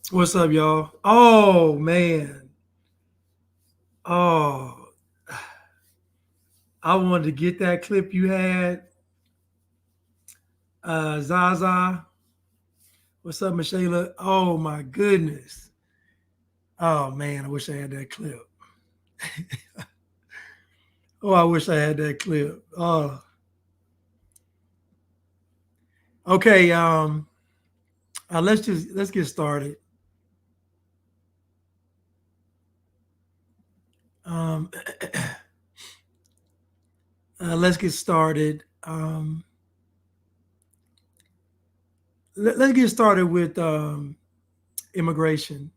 What's up, y'all? Oh man. Oh, I wanted to get that clip you had. Zaza. What's up, Michelle? Oh my goodness. Oh man, I wish I had that clip. Oh, I wish I had that clip. Oh, okay. Let's get started. Um, let's get started. Let's get started with immigration.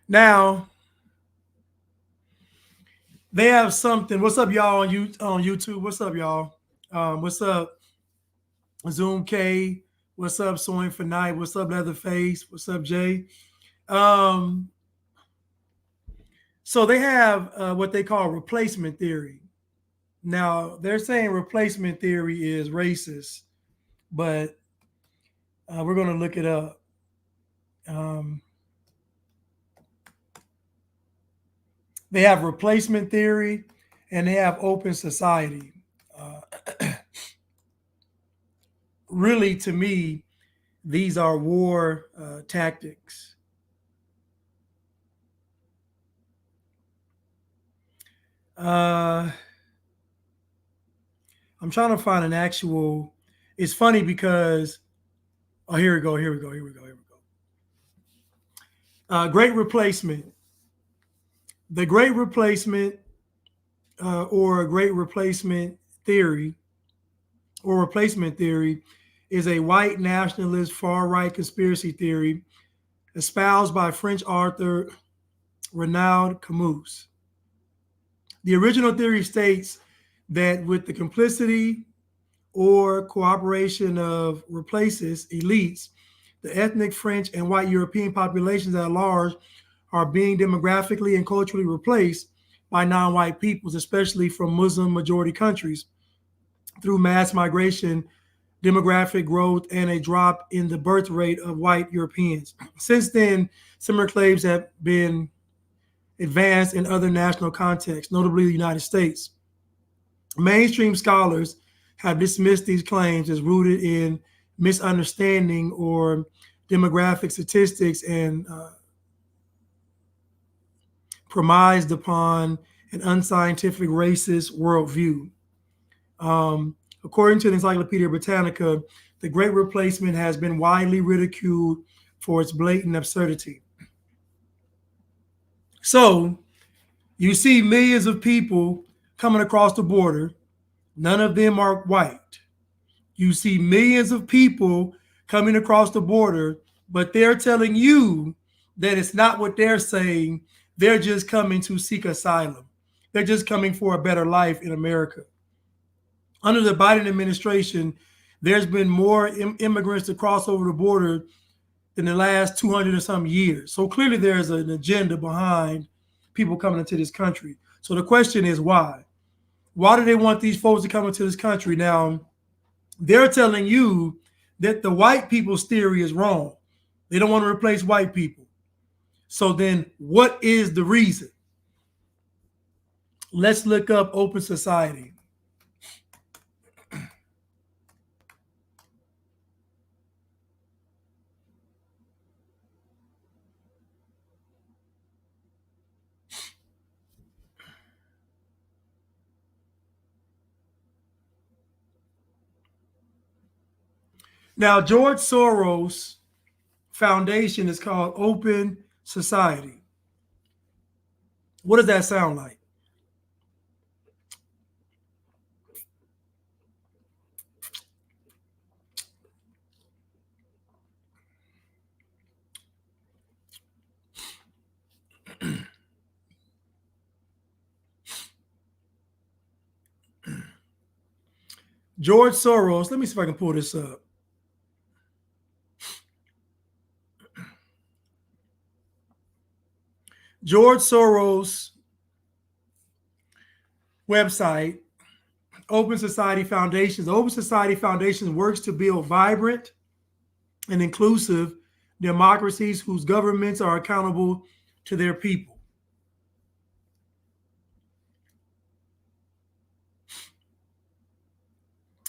Now they have something. What's up, y'all on YouTube? What's up, y'all? What's up, Zoom K? What's up, Soin for Night? What's up, Leatherface? What's up, Jay? Um, so they have what they call replacement theory. Now they're saying replacement theory is racist, but we're going to look it up. Um, they have replacement theory, and they have open society. Really, to me, these are war tactics. Uh, I'm trying to find an actual. It's funny because here we go. Here we go. Here we go. Here we go. Great replacement. The great replacement or great replacement theory or replacement theory is a white nationalist far right conspiracy theory espoused by French author Renaud Camus. The original theory states that with the complicity or cooperation of replaces elites, the ethnic French and white European populations at large are being demographically and culturally replaced by non-white peoples, especially from Muslim majority countries, through mass migration, demographic growth, and a drop in the birth rate of white Europeans. Since then, similar claims have been advanced in other national contexts, notably the United States. Mainstream scholars have dismissed these claims as rooted in misunderstanding or demographic statistics and premised upon an unscientific racist worldview. According to the Encyclopedia Britannica, the Great Replacement has been widely ridiculed for its blatant absurdity. So, you see millions of people coming across the border, none of them are white. You see millions of people coming across the border, but they're telling you that it's not what they're saying. They're just coming to seek asylum. They're just coming for a better life in America. Under the Biden administration, there's been more immigrants to cross over the border than the last 200 or some years. So clearly there's an agenda behind people coming into this country. So the question is why? Why do they want these folks to come into this country? Now, they're telling you that the white people's theory is wrong. They don't want to replace white people. So then what is the reason? Let's look up open society. Now, George Soros Foundation is called Open Society. What does that sound like? George Soros, let me see if I can pull this up. George Soros website, Open Society Foundation. The Open Society Foundation works to build vibrant, and inclusive democracies whose governments are accountable to their people.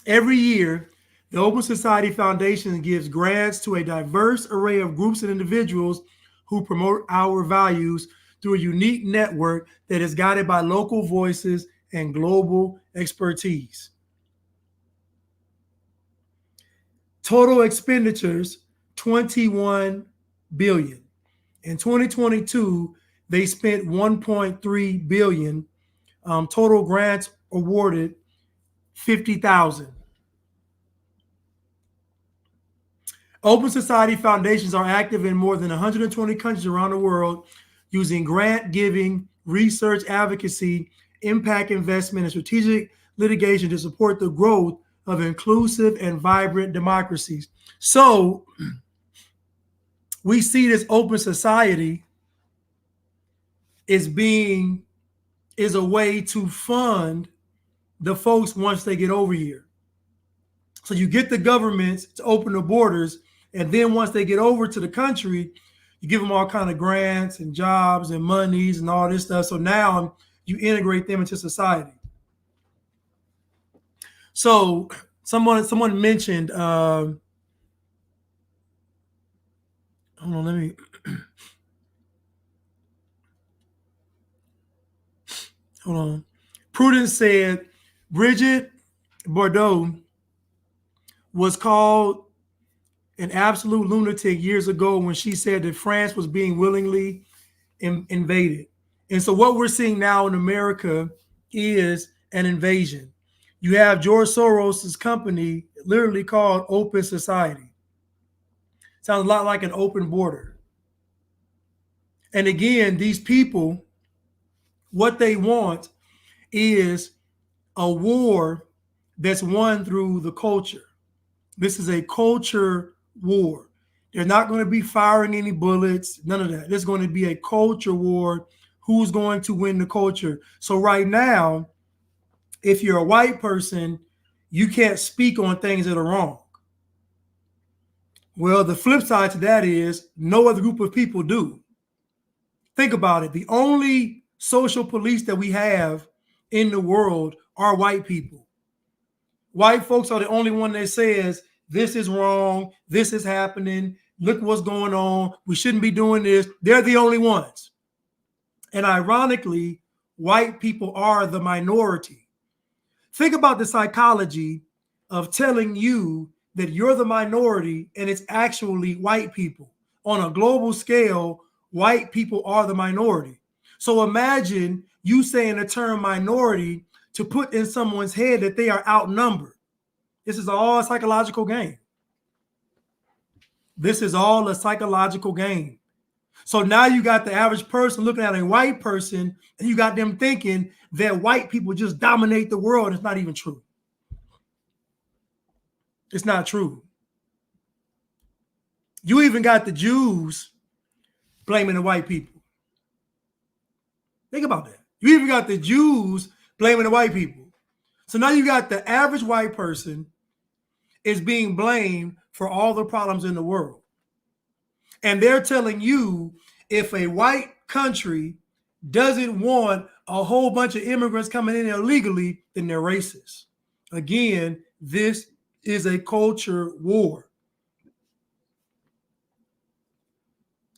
Every year, the Open Society Foundation gives grants to a diverse array of groups and individuals who promote our values through a unique network that is guided by local voices and global expertise. Total expenditures 21 billion. In 2022, they spent 1.3 billion. Total grants awarded 50,000. Open Society Foundations are active in more than 120 countries around the world using grant giving, research advocacy, impact investment, and strategic litigation to support the growth of inclusive and vibrant democracies. So we see this open society is a way to fund the folks once they get over here. So you get the governments to open the borders, and then once they get over to the country, you give them all kind of grants and jobs and monies and all this stuff. So now you integrate them into society. So someone mentioned, hold on, let me, hold on. Prudence said Bridget Bordeaux was called an absolute lunatic years ago when she said that France was being willingly invaded. And so what we're seeing now in America is an invasion. You have George Soros's company literally called Open Society. Sounds a lot like an open border. And again, these people, what they want is a war that's won through the culture. This is a culture war. They're not going to be firing any bullets, none of that. There's going to be a culture war. Who's going to win the culture? So right now, if you're a white person, you can't speak on things that are wrong. Well, the flip side to that is no other group of people do. Think about it. The only social police that we have in the world are white people. White folks are the only one that says, this is wrong, this is happening, look what's going on, we shouldn't be doing this. They're the only ones. And ironically, white people are the minority. Think about the psychology of telling you that you're the minority and it's actually white people. On a global scale, white people are the minority. So imagine you saying the term minority to put in someone's head that they are outnumbered. This is all a psychological game. This is all a psychological game. So now you got the average person looking at a white person and you got them thinking that white people just dominate the world. It's not even true. It's not true. You even got the Jews blaming the white people. Think about that. You even got the Jews blaming the white people. So now you got the average white person is being blamed for all the problems in the world. And they're telling you if a white country doesn't want a whole bunch of immigrants coming in illegally, then they're racist. Again, this is a culture war.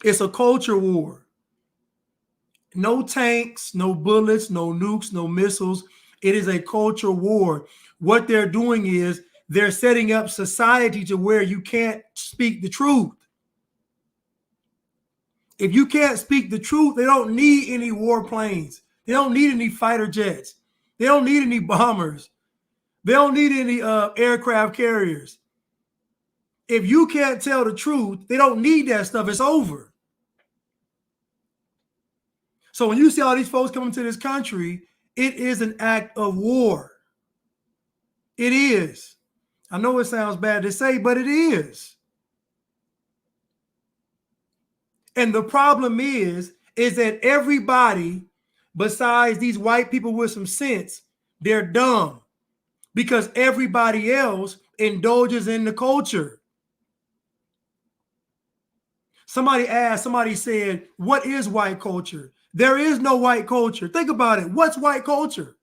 It's a culture war. No tanks, no bullets, no nukes, no missiles. It is a culture war. What they're doing is they're setting up society to where you can't speak the truth. If you can't speak the truth, they don't need any warplanes. They don't need any fighter jets. They don't need any bombers. They don't need any aircraft carriers. If you can't tell the truth, they don't need that stuff. It's over. So when you see all these folks coming to this country, it is an act of war. It is. I know it sounds bad to say, but it is. And the problem is that everybody besides these white people with some sense, they're dumb because everybody else indulges in the culture. Somebody said, what is white culture? There is no white culture. Think about it. What's white culture?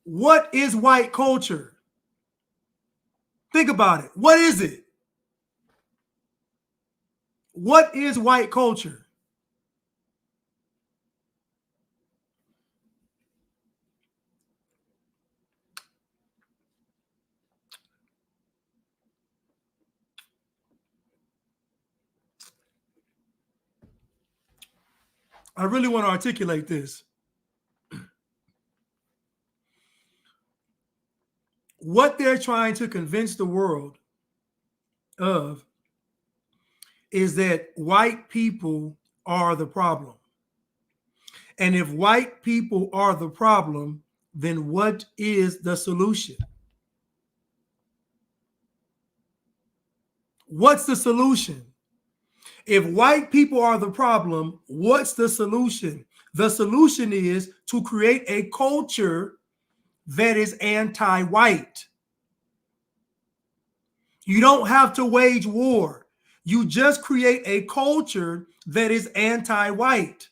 What is white culture? Think about it. What is it? What is white culture? I really want to articulate this. What they're trying to convince the world of is that white people are the problem. And if white people are the problem, then what is the solution? What's the solution? If white people are the problem, what's the solution? The solution is to create a culture that is anti-white. You don't have to wage war. You just create a culture that is anti-white.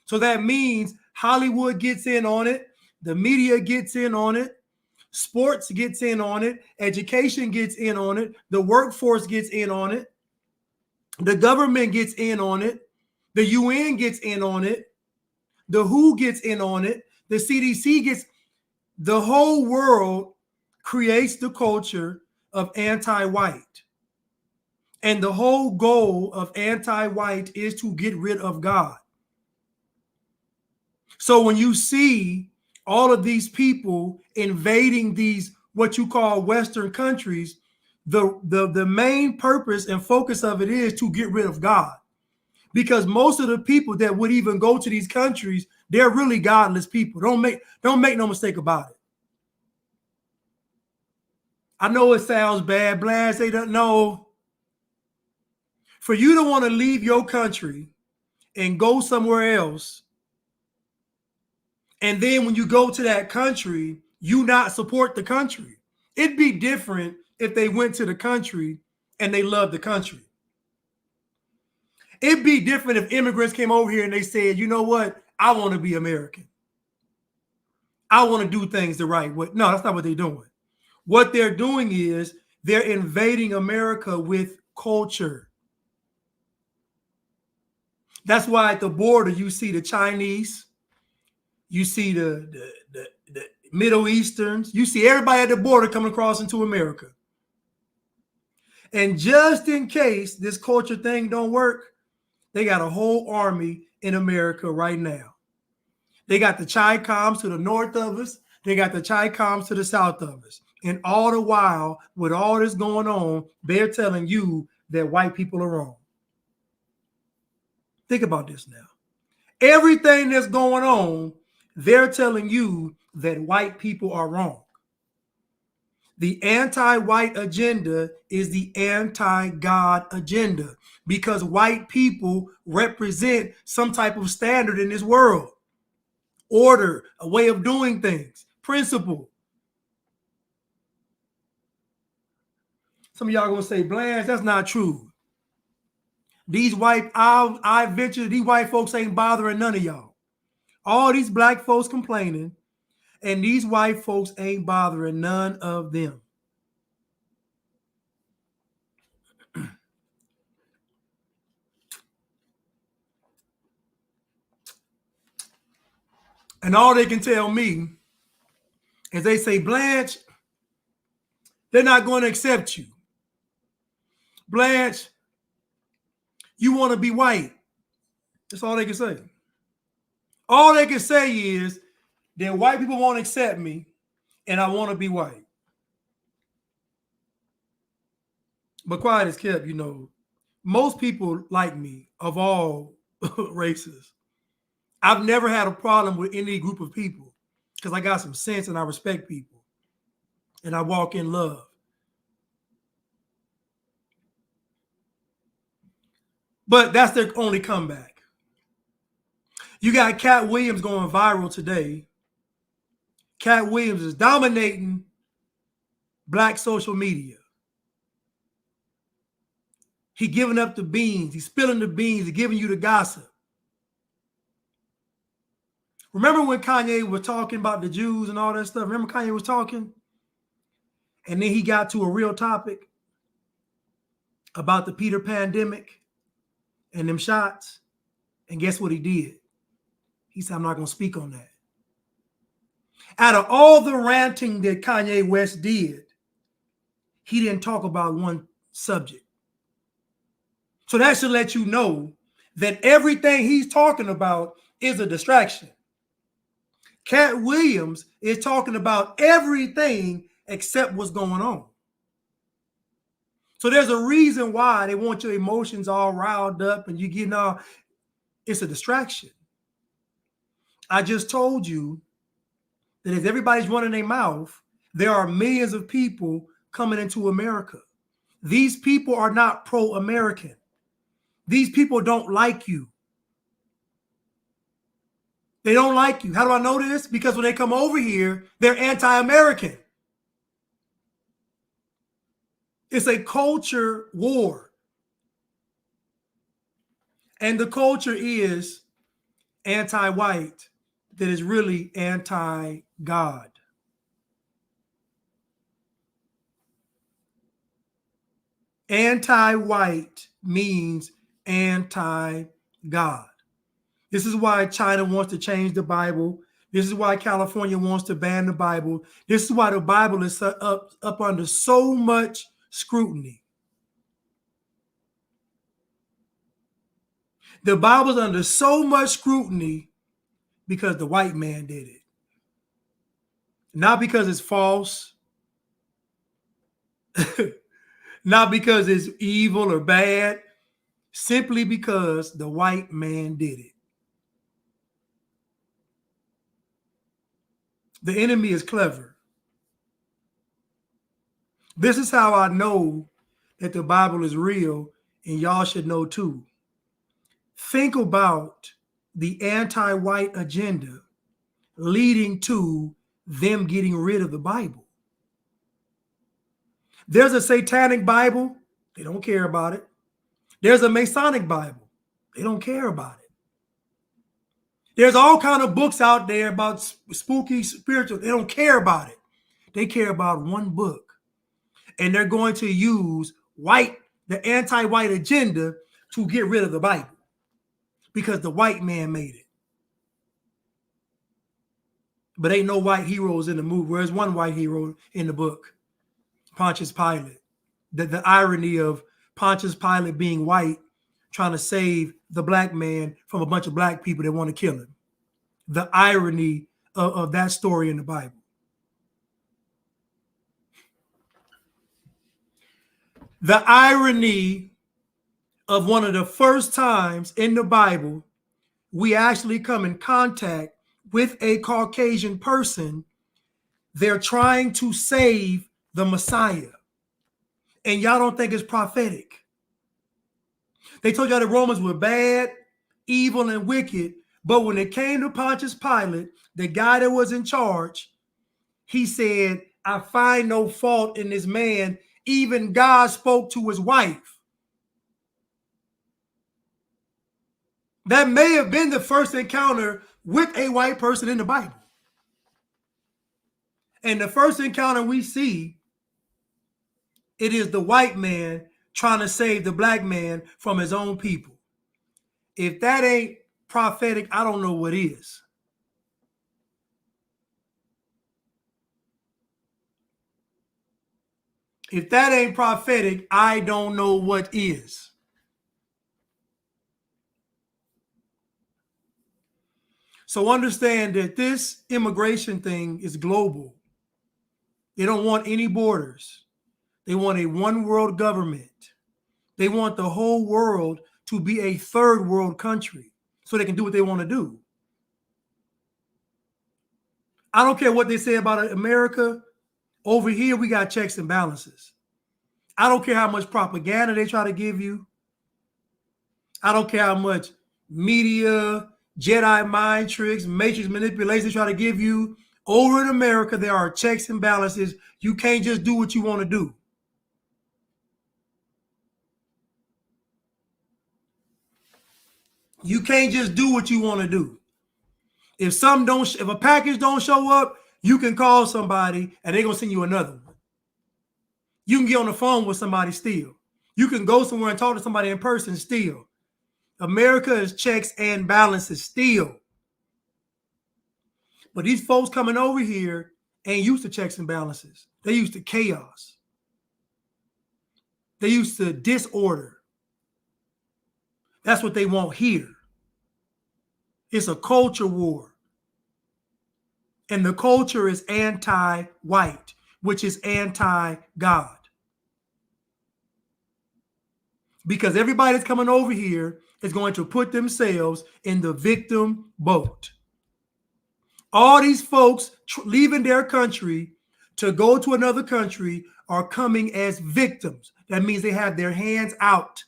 So that means Hollywood gets in on it, the media gets in on it, sports gets in on it, education gets in on it, the workforce gets in on it, the government gets in on it, the UN gets in on it, the WHO gets in on it, the CDC gets, the whole world creates the culture of anti-white. And the whole goal of anti-white is to get rid of God. So when you see all of these people invading these what you call Western countries, the main purpose and focus of it is to get rid of God. Because most of the people that would even go to these countries, they're really godless people. Don't make no mistake about it. I know it sounds bad, Blanche. They don't know. For you to want to leave your country and go somewhere else, and then when you go to that country, you not support the country. It'd be different if they went to the country and they loved the country. It'd be different if immigrants came over here and they said, you know what? I want to be American. I want to do things the right way. No, that's not what they're doing. What they're doing is they're invading America with culture. That's why at the border, you see the Chinese, you see the Middle Easterns, you see everybody at the border coming across into America. And just in case this culture thing don't work, they got a whole army in America right now. They got the Chi-Coms to the north of us. They got the Chi-Coms to the south of us. And all the while, with all this going on, they're telling you that white people are wrong. Think about this now. Everything that's going on, they're telling you that white people are wrong. The anti-white agenda is the anti-God agenda because white people represent some type of standard in this world. Order, a way of doing things, principle. Some of y'all gonna say, Blanche, that's not true. These white, I venture these white folks ain't bothering none of y'all. All these black folks complaining, and these white folks ain't bothering none of them. And all they can tell me is they say, Blanche, they're not going to accept you. Blanche, you want to be white. That's all they can say. All they can say is that white people won't accept me and I want to be white. But quiet is kept, you know. Most people like me of all races. I've never had a problem with any group of people because I got some sense and I respect people and I walk in love. But that's their only comeback. You got Cat Williams going viral today. Cat Williams is dominating black social media. He giving up the beans. He's spilling the beans. He's giving you the gossip. Remember when Kanye was talking about the Jews and all that stuff? Remember Kanye was talking? And then he got to a real topic about the Peter pandemic and them shots. And guess what he did? He said, I'm not going to speak on that. Out of all the ranting that Kanye West did, he didn't talk about one subject. So that should let you know that everything he's talking about is a distraction. Cat Williams is talking about everything except what's going on. So there's a reason why they want your emotions all riled up and you getting all, it's a distraction. I just told you that if everybody's running their mouth, there are millions of people coming into America. These people are not pro-American. These people don't like you. They don't like you. How do I know this? Because when they come over here, they're anti-American. It's a culture war. And the culture is anti-white that is really anti-God. Anti-white means anti-God. This is why China wants to change the Bible. This is why California wants to ban the Bible. This is why the Bible is up under so much scrutiny. The Bible's under so much scrutiny because the white man did it. Not because it's false. Not because it's evil or bad. Simply because the white man did it. The enemy is clever. This is how I know that the Bible is real, and y'all should know too. Think about the anti-white agenda leading to them getting rid of the Bible. There's a satanic Bible. They don't care about it. There's a Masonic Bible. They don't care about it. There's all kinds of books out there about spooky spiritual. They don't care about it. They care about one book. And they're going to use the anti-white agenda to get rid of the Bible because the white man made it. But ain't no white heroes in the movie. Where's one white hero in the book? Pontius Pilate. The irony of Pontius Pilate being white, trying to save the black man from a bunch of black people that want to kill him. The irony of that story in the Bible. The irony of one of the first times in the Bible we actually come in contact with a Caucasian person. They're trying to save the Messiah. And y'all don't think it's prophetic. They told y'all the Romans were bad, evil, and wicked. But when it came to Pontius Pilate, the guy that was in charge, he said, I find no fault in this man. Even God spoke to his wife. That may have been the first encounter with a white person in the Bible. And the first encounter we see, it is the white man trying to save the black man from his own people. If that ain't prophetic, I don't know what is. If that ain't prophetic, I don't know what is. So understand that this immigration thing is global. They don't want any borders. They want a one world government. They want the whole world to be a third world country so they can do what they want to do. I don't care what they say about America. Over here, we got checks and balances. I don't care how much propaganda they try to give you. I don't care how much media, Jedi mind tricks, matrix manipulation they try to give you. Over in America, there are checks and balances. You can't just do what you want to do. You can't just do what you want to do. If a package don't show up, you can call somebody and they're gonna send you another one. You can get on the phone with somebody still. You can go somewhere and talk to somebody in person still. America is checks and balances still. But these folks coming over here ain't used to checks and balances. They used to chaos. They used to disorder. That's what they want here. It's a culture war. And the culture is anti-white, which is anti-God. Because everybody that's coming over here is going to put themselves in the victim boat. All these folks leaving their country to go to another country are coming as victims. That means they have their hands out.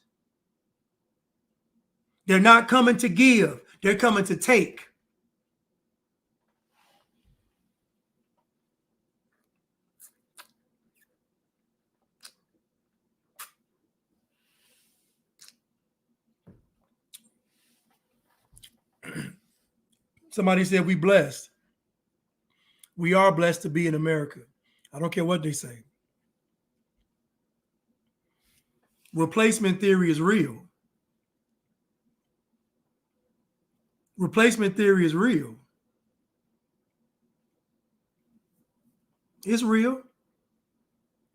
They're not coming to give. They're coming to take. Somebody said we blessed. We are blessed to be in America. I don't care what they say. Replacement theory is real. Replacement theory is real. It's real.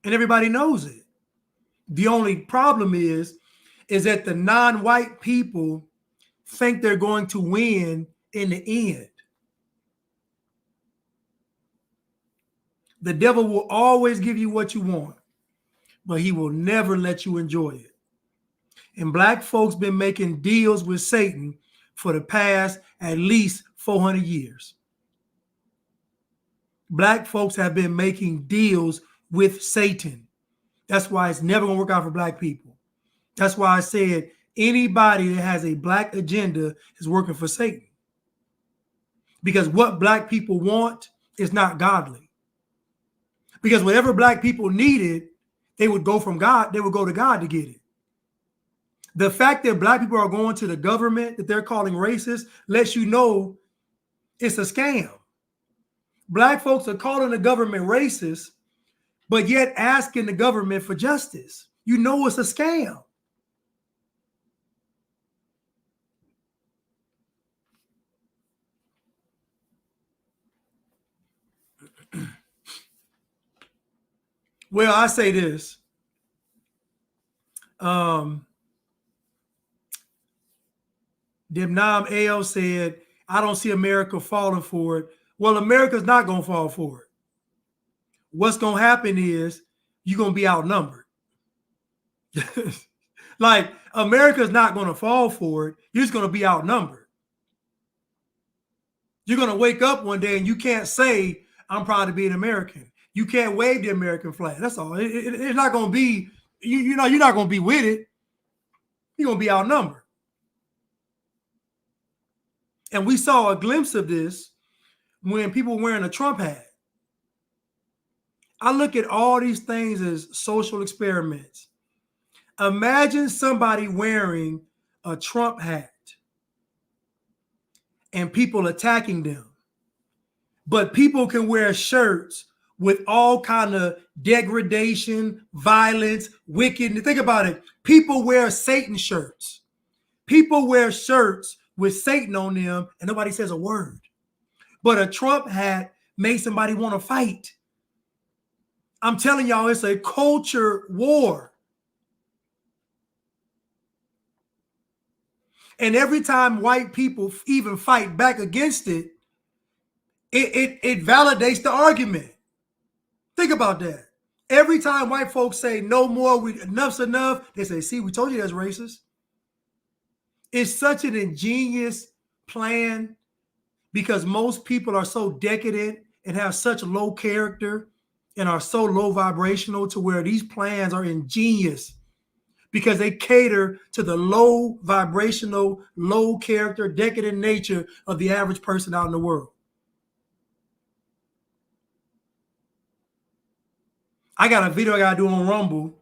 And everybody knows it. The only problem is that the non-white people think they're going to win in the end. The devil will always give you what you want, but he will never let you enjoy it. And black folks been making deals with Satan for the past at least 400 years. Black folks have been making deals with Satan. That's why it's never going to work out for black people. That's why I said anybody that has a black agenda is working for Satan. Because what black people want is not godly. Because whatever black people needed, they would go from God, they would go to God to get it. The fact that black people are going to the government that they're calling racist lets you know it's a scam. Black folks are calling the government racist, but yet asking the government for justice. You know it's a scam. Well, I say this. Demnam Al said, I don't see America falling for it. Well, America's not going to fall for it. What's going to happen is you're going to be outnumbered. Like, America's not going to fall for it. You're just going to be outnumbered. You're going to wake up one day and you can't say, I'm proud to be an American. You can't wave the American flag. That's all. It's not going to be, you're not going to be with it. You're going to be outnumbered. And we saw a glimpse of this when people were wearing a Trump hat. I look at all these things as social experiments. Imagine somebody wearing a Trump hat and people attacking them. But people can wear shirts with all kind of degradation, violence, wickedness. Think about it. People wear Satan shirts. People wear shirts with Satan on them and nobody says a word. But a Trump hat makes somebody want to fight. I'm telling y'all, it's a culture war. And every time white people even fight back against it, it validates the argument. Think about that. Every time white folks say no more, enough's enough, they say, see, we told you that's racist. It's such an ingenious plan because most people are so decadent and have such low character and are so low vibrational to where these plans are ingenious because they cater to the low vibrational, low character, decadent nature of the average person out in the world. I got a video I got to do on Rumble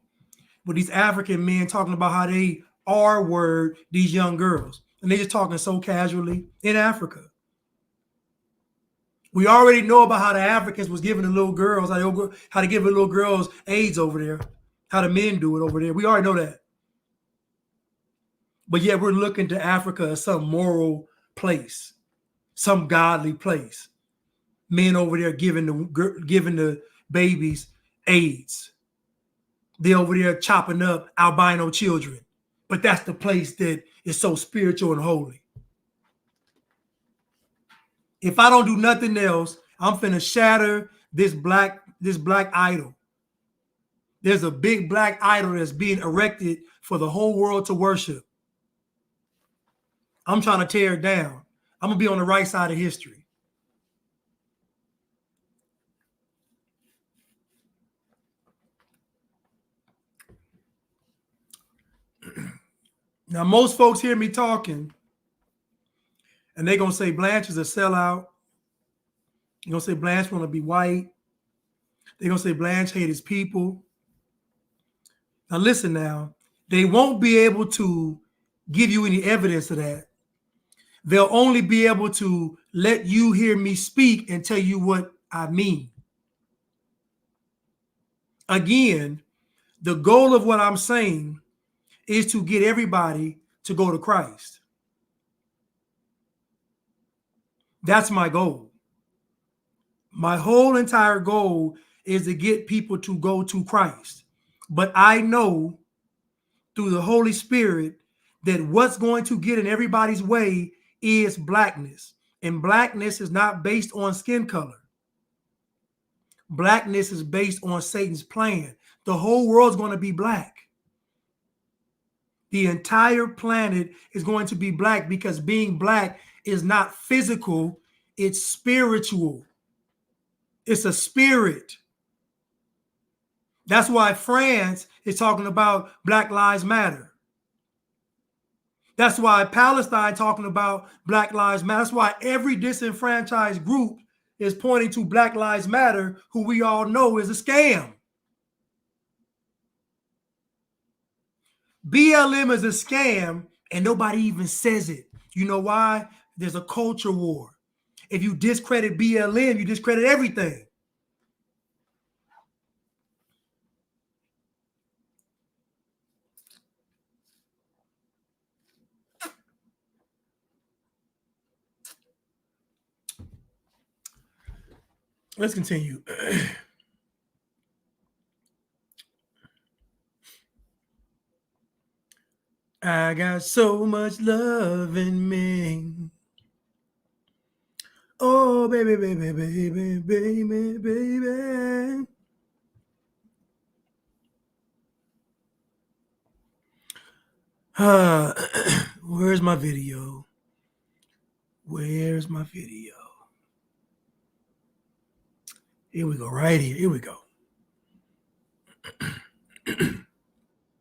with these African men talking about how they R-word these young girls. And they're just talking so casually in Africa. We already know about how the Africans was giving the little girls, how to give the little girls AIDS over there, how the men do it over there. We already know that. But yet we're looking to Africa as some moral place, some godly place. Men over there giving the babies AIDS. They're over there chopping up albino children. But that's the place that is so spiritual and holy. If I don't do nothing else, I'm finna shatter this black idol. There's a big black idol that's being erected for the whole world to worship. I'm trying to tear it down. I'm gonna be on the right side of history. Now, most folks hear me talking, and they're gonna say Blanche is a sellout. They're gonna say Blanche wanna be white. They're gonna say Blanche hate his people. Now listen now, they won't be able to give you any evidence of that. They'll only be able to let you hear me speak and tell you what I mean. Again, the goal of what I'm saying is to get everybody to go to Christ. That's my goal. My whole entire goal is to get people to go to Christ. But I know through the Holy Spirit that what's going to get in everybody's way is blackness. And blackness is not based on skin color. Blackness is based on Satan's plan. The whole world's going to be black. The entire planet is going to be black because being black is not physical, it's spiritual. It's a spirit. That's why France is talking about Black Lives Matter. That's why Palestine talking about Black Lives Matter. That's why every disenfranchised group is pointing to Black Lives Matter, who we all know is a scam. BLM is a scam, and nobody even says it. You know why? There's a culture war. If you discredit BLM, you discredit everything. Let's continue. I got so much love in me. Oh, baby, baby, baby, baby, baby. Where's my video? Where's my video? Here we go, right here. Here we go.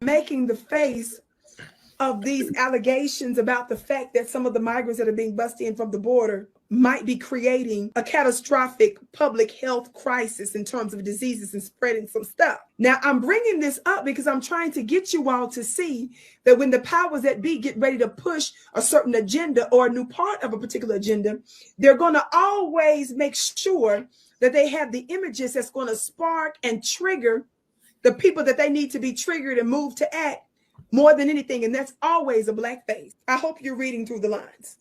Making the face of these allegations about the fact that some of the migrants that are being busted in from the border might be creating a catastrophic public health crisis in terms of diseases and spreading some stuff. Now, I'm bringing this up because I'm trying to get you all to see that when the powers that be get ready to push a certain agenda or a new part of a particular agenda, they're going to always make sure that they have the images that's going to spark and trigger the people that they need to be triggered and moved to act more than anything. And that's always a black face. I hope you're reading through the lines.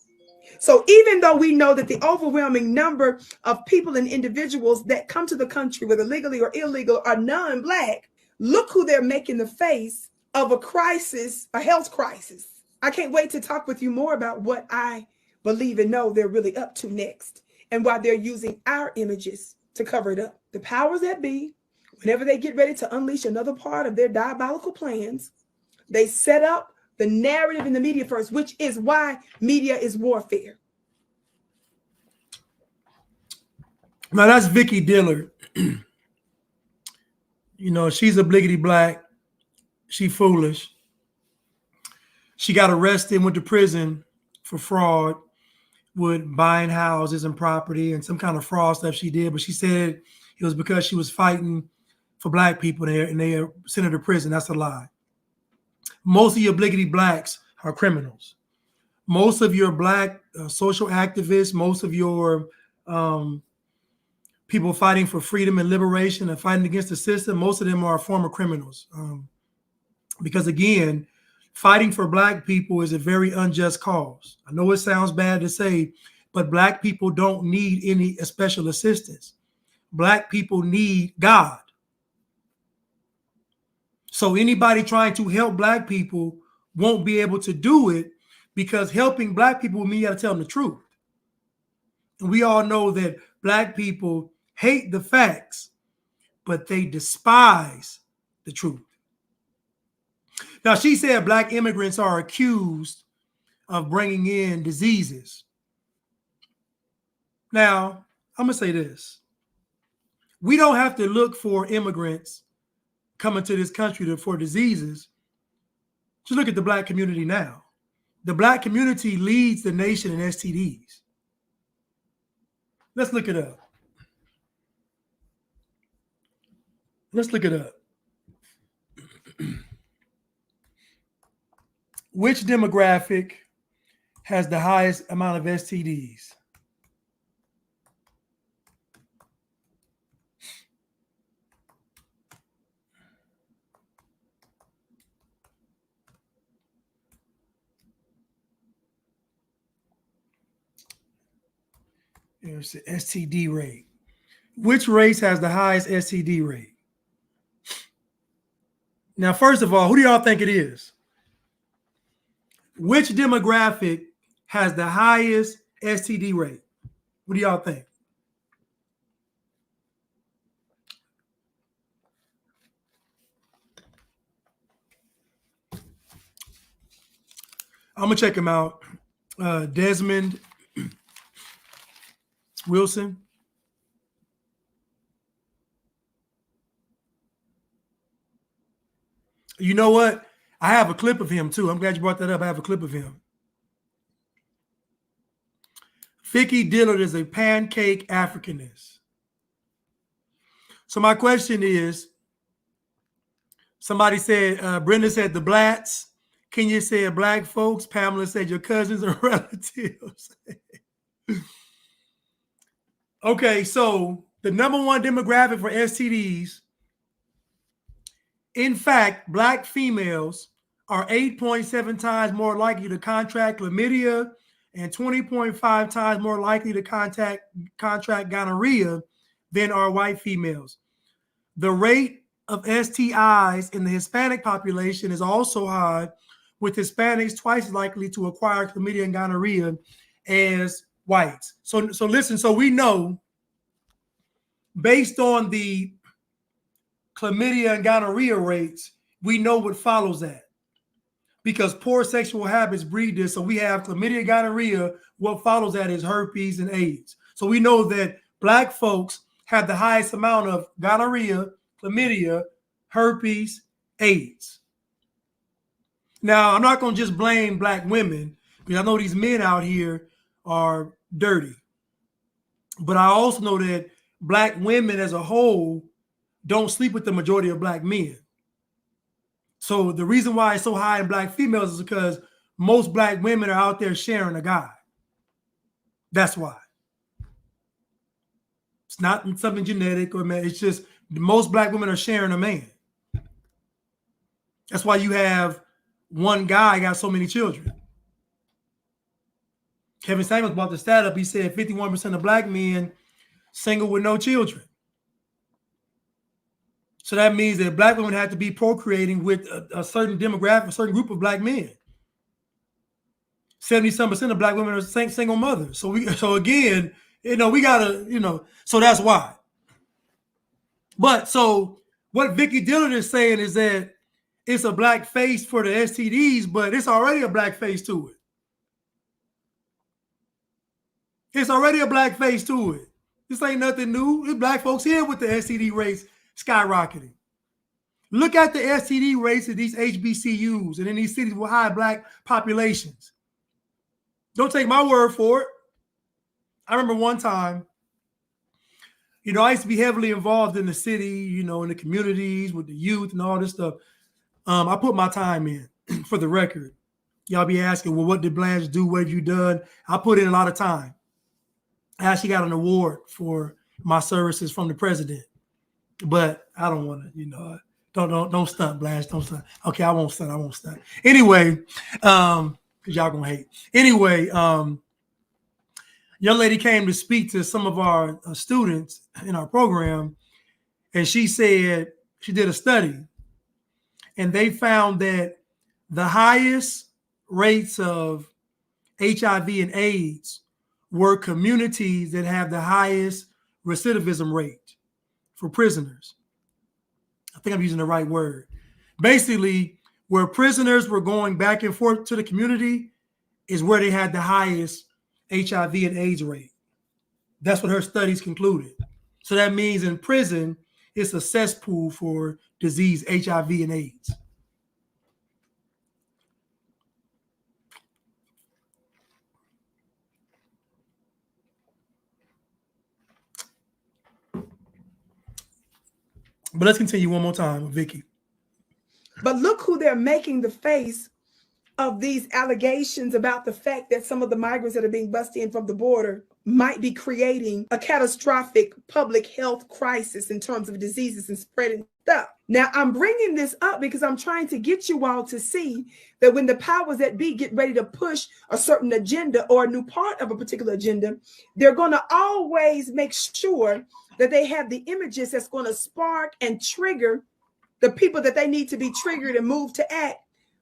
So even though we know that the overwhelming number of people and individuals that come to the country, whether legally or illegal, are non-black, look who they're making the face of a crisis, a health crisis. I can't wait to talk with you more about what I believe and know they're really up to next and why they're using our images to cover it up. The powers that be, whenever they get ready to unleash another part of their diabolical plans, they set up the narrative in the media first, which is why media is warfare. Now that's Vicky Dillard. You know, she's a bliggity black. She foolish. She got arrested, went to prison for fraud with buying houses and property and some kind of fraud stuff she did. But she said it was because she was fighting for black people there and they sent her to prison. That's a lie. Most of your bliggity blacks are criminals. most of your black social activists, most of your people fighting for freedom and liberation and fighting against the system, most of them are former criminals. Because again, fighting for black people is a very unjust cause. I know it sounds bad to say, but black people don't need any special assistance. Black people need God. So anybody trying to help black people won't be able to do it, because helping black people means you got to tell them the truth. And we all know that black people hate the facts, but they despise the truth. Now, she said black immigrants are accused of bringing in diseases. Now, I'm going to say this. We don't have to look for immigrants coming to this country for diseases. Just look at the black community now. The black community leads the nation in STDs. Let's look it up. Let's look it up. Which demographic has the highest amount of STDs? There's the STD rate. Which race has the highest STD rate? Now, first of all, who do y'all think it is? Which demographic has the highest STD rate? What do y'all think? I'm going to check him out. Desmond Wilson. You know what? I have a clip of him too. I'm glad you brought that up. I have a clip of him. Vicky Dillard is a pancake Africanist. So my question is, somebody said, Brenda said the blacks. Kenya said black folks. Pamela said your cousins or relatives. Okay, so the number one demographic for STDs, in fact, black females are 8.7 times more likely to contract chlamydia and 20.5 times more likely to contract gonorrhea than are white females. The rate of STIs in the Hispanic population is also high, with Hispanics twice as likely to acquire chlamydia and gonorrhea as whites. So listen, so we know based on the chlamydia and gonorrhea rates, we know what follows that. Because poor sexual habits breed this. So we have chlamydia, gonorrhea. What follows that is herpes and AIDS. So we know that black folks have the highest amount of gonorrhea, chlamydia, herpes, AIDS. Now, I'm not going to just blame black women, because I know these men out here are dirty. But I also know that black women as a whole don't sleep with the majority of black men. So the reason why it's so high in black females is because most black women are out there sharing a guy. That's why. It's not something genetic or man. It's just most black women are sharing a man. That's why you have one guy got so many children. Kevin Samuels brought the stat up. He said 51% of black men single with no children. So that means that black women have to be procreating with a certain demographic, a certain group of black men. 70% of black women are single mothers. So again, we gotta, so that's why. But so what Vicky Dillard is saying is that it's a black face for the STDs, but it's already a black face to it. It's already a black face to it. This ain't nothing new. It's black folks here with the STD rates skyrocketing. Look at the STD rates of these HBCUs and in these cities with high black populations. Don't take my word for it. I remember one time, I used to be heavily involved in the city, in the communities with the youth and all this stuff. I put my time in for the record. Y'all be asking, well, what did Blanche do? What have you done? I put in a lot of time. I actually got an award for my services from the president, but I don't want to, don't stunt, Blanche. Don't stunt. Okay, I won't stunt. I won't stunt. Anyway, because y'all gonna hate. Anyway, young lady came to speak to some of our students in our program, and she said she did a study, and they found that the highest rates of HIV and AIDS were communities that have the highest recidivism rate for prisoners. I think I'm using the right word. Basically, where prisoners were going back and forth to the community is where they had the highest HIV and AIDS rate. That's what her studies concluded. So that means in prison, it's a cesspool for disease, HIV and AIDS. But let's continue one more time with Vicky. But look who they're making the face of these allegations about the fact that some of the migrants that are being busted in from the border might be creating a catastrophic public health crisis in terms of diseases and spreading stuff. Now, I'm bringing this up because I'm trying to get you all to see that when the powers that be get ready to push a certain agenda or a new part of a particular agenda, they're going to always make sure that they have the images that's going to spark and trigger the people that they need to be triggered and moved to act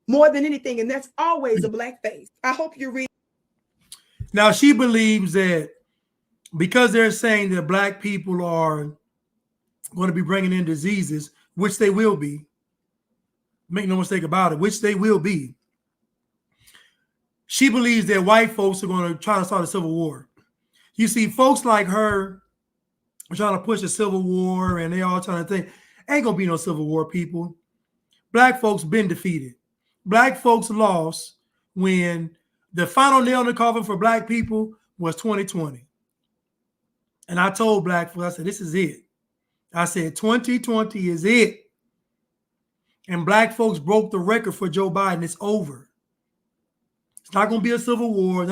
more than anything. And that's always a blackface. I hope you read. Now, she believes that because they're saying that black people are going to be bringing in diseases, which they will be, make no mistake about it, which they will be, she believes that white folks are going to try to start a civil war. You see, folks like her are trying to push a civil war, and they all trying to think, ain't going to be no civil war, people. Black folks been defeated. Black folks lost when the final nail in the coffin for black people was 2020. And I told black folks, I said, this is it. I said, 2020 is it. And black folks broke the record for Joe Biden. It's over. It's not going to be a civil war.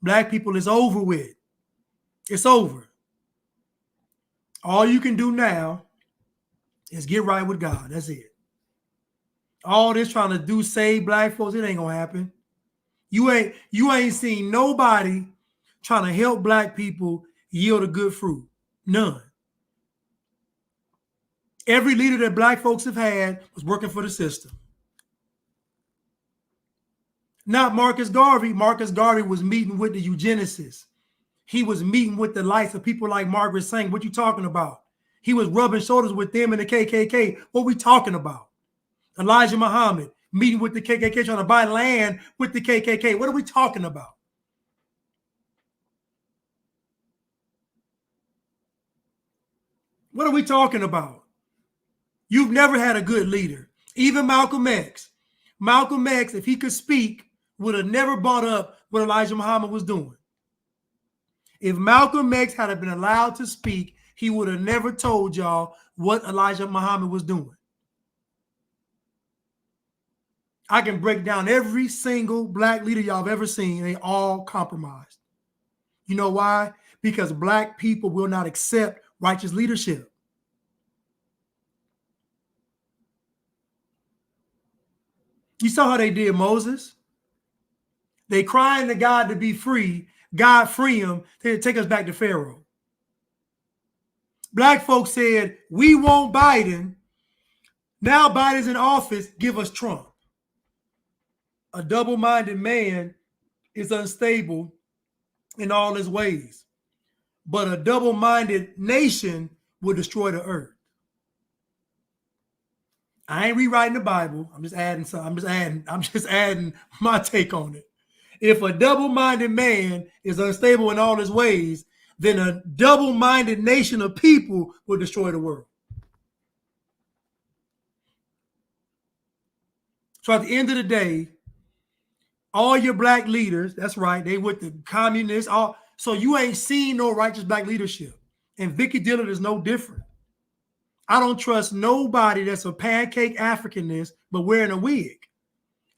Black people, it's over with. It's over. All you can do now is get right with God. That's it. All this trying to do save black folks, it ain't gonna happen. You ain't seen nobody trying to help black people yield a good fruit. None. Every leader that black folks have had was working for the system. Not Marcus Garvey. Marcus Garvey was meeting with the eugenicists. He was meeting with the likes of people like Margaret Sanger. What you talking about? He was rubbing shoulders with them and the KKK. What we talking about? Elijah Muhammad meeting with the KKK, trying to buy land with the KKK. What are we talking about? What are we talking about? You've never had a good leader. Even Malcolm X. Malcolm X, if he could speak, would have never brought up what Elijah Muhammad was doing. If Malcolm X had been allowed to speak, he would have never told y'all what Elijah Muhammad was doing. I can break down every single black leader y'all have ever seen. They all compromised. You know why? Because black people will not accept righteous leadership. You saw how they did Moses. They crying to God to be free. God free him. They take us back to Pharaoh. Black folks said, we want Biden. Now Biden's in office. Give us Trump. A double-minded man is unstable in all his ways, but a double-minded nation will destroy the earth. I ain't rewriting the Bible. I'm just adding my take on it. If a double-minded man is unstable in all his ways, then a double-minded nation of people will destroy the world. So at the end of the day, all your black leaders, that's right, they with the communists, so you ain't seen no righteous black leadership. And Vicky Dillard is no different. I don't trust nobody that's a pancake Africanist but wearing a wig.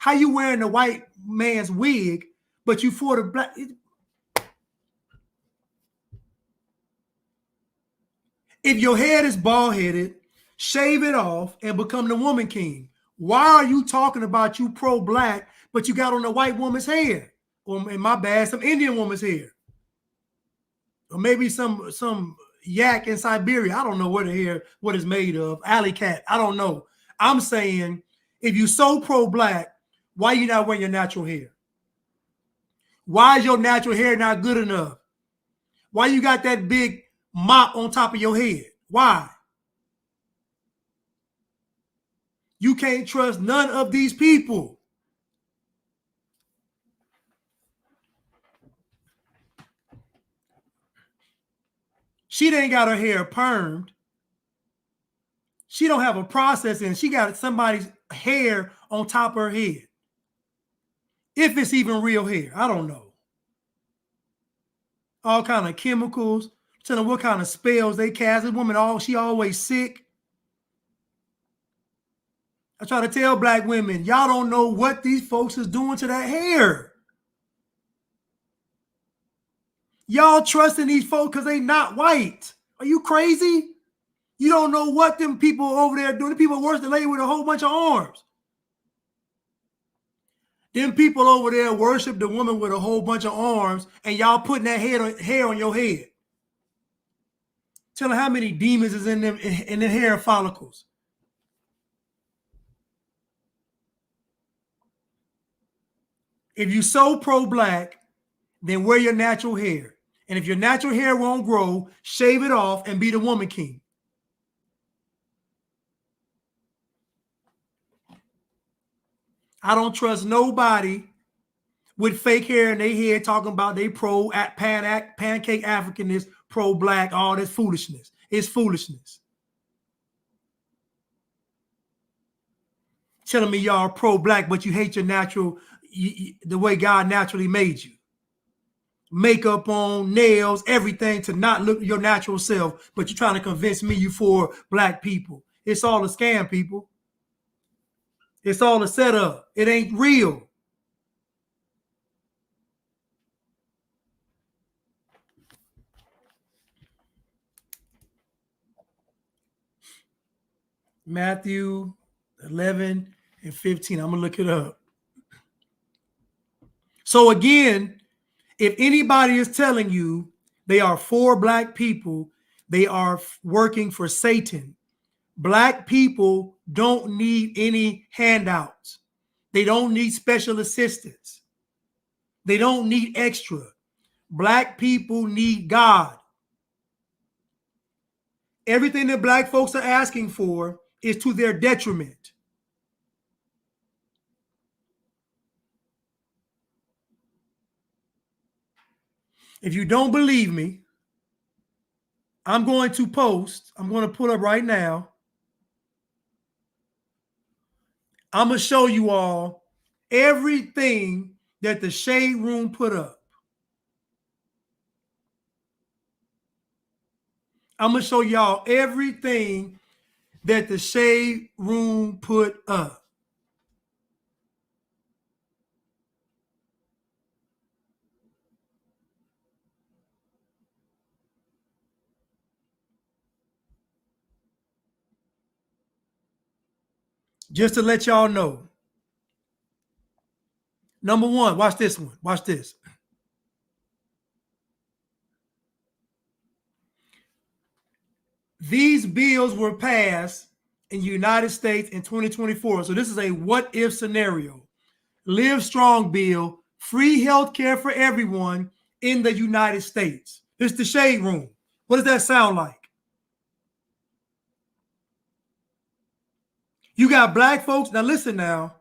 How you wearing the white man's wig, but you for the black? If your head is bald headed, shave it off and become the woman king. Why are you talking about you pro black, but you got on a white woman's hair? Or in my bad, some Indian woman's hair. Or maybe some yak in Siberia. I don't know what the hair, what it's made of. Alley cat. I don't know. I'm saying if you so pro black, why you not wearing your natural hair? Why is your natural hair not good enough? Why you got that big mop on top of your head? Why? You can't trust none of these people. She ain't got her hair permed. She don't have a process in it. She got somebody's hair on top of her head. If it's even real hair, I don't know. All kind of chemicals. Tell them what kind of spells they cast. This woman, she always sick. I try to tell black women, y'all don't know what these folks is doing to that hair. Y'all trusting these folks because they not white. Are you crazy? You don't know what them people over there doing. The people worse than lady with a whole bunch of arms. Them people over there worship the woman with a whole bunch of arms, and y'all putting that hair on your head. Tell them how many demons is in them hair follicles. If you so pro-black, then wear your natural hair. And if your natural hair won't grow, shave it off and be the woman king. I don't trust nobody with fake hair in their head talking about they pancake Africanist, pro-black, all this foolishness. It's foolishness. Telling me y'all pro-black, but you hate your natural, the way God naturally made you. Makeup on, nails, everything to not look your natural self, but you're trying to convince me you for black people. It's all a scam, people. It's all a setup. It ain't real. Matthew 11 and 15. I'm going to look it up. So again, if anybody is telling you they are for black people, they are working for Satan. Black people don't need any handouts. They don't need special assistance. They don't need extra. Black people need God. Everything that black folks are asking for is to their detriment. If you don't believe me, I'm going to put up right now. I'm going to show you all everything that the Shade Room put up. I'm going to show y'all everything that the Shade Room put up. Just to let y'all know. Number one, watch this one. Watch this. These bills were passed in the United States in 2024. So this is a what if scenario. Live Strong bill, free health care for everyone in the United States. This is the Shade Room. What does that sound like? You got black folks. Now listen now.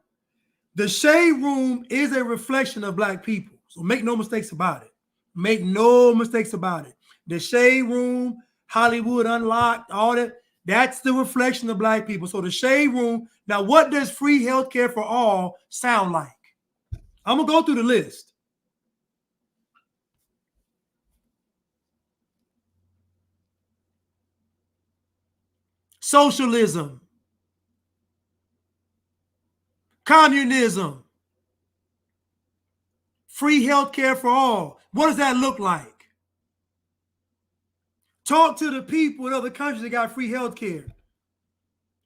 The Shade Room is a reflection of black people. So make no mistakes about it. Make no mistakes about it. The Shade Room, Hollywood Unlocked, all that, that's the reflection of black people. So the Shade Room, now what does free healthcare for all sound like? I'm going to go through the list. Socialism, communism, Free health care for all. What does that look like? Talk to the people in other countries that got free health care.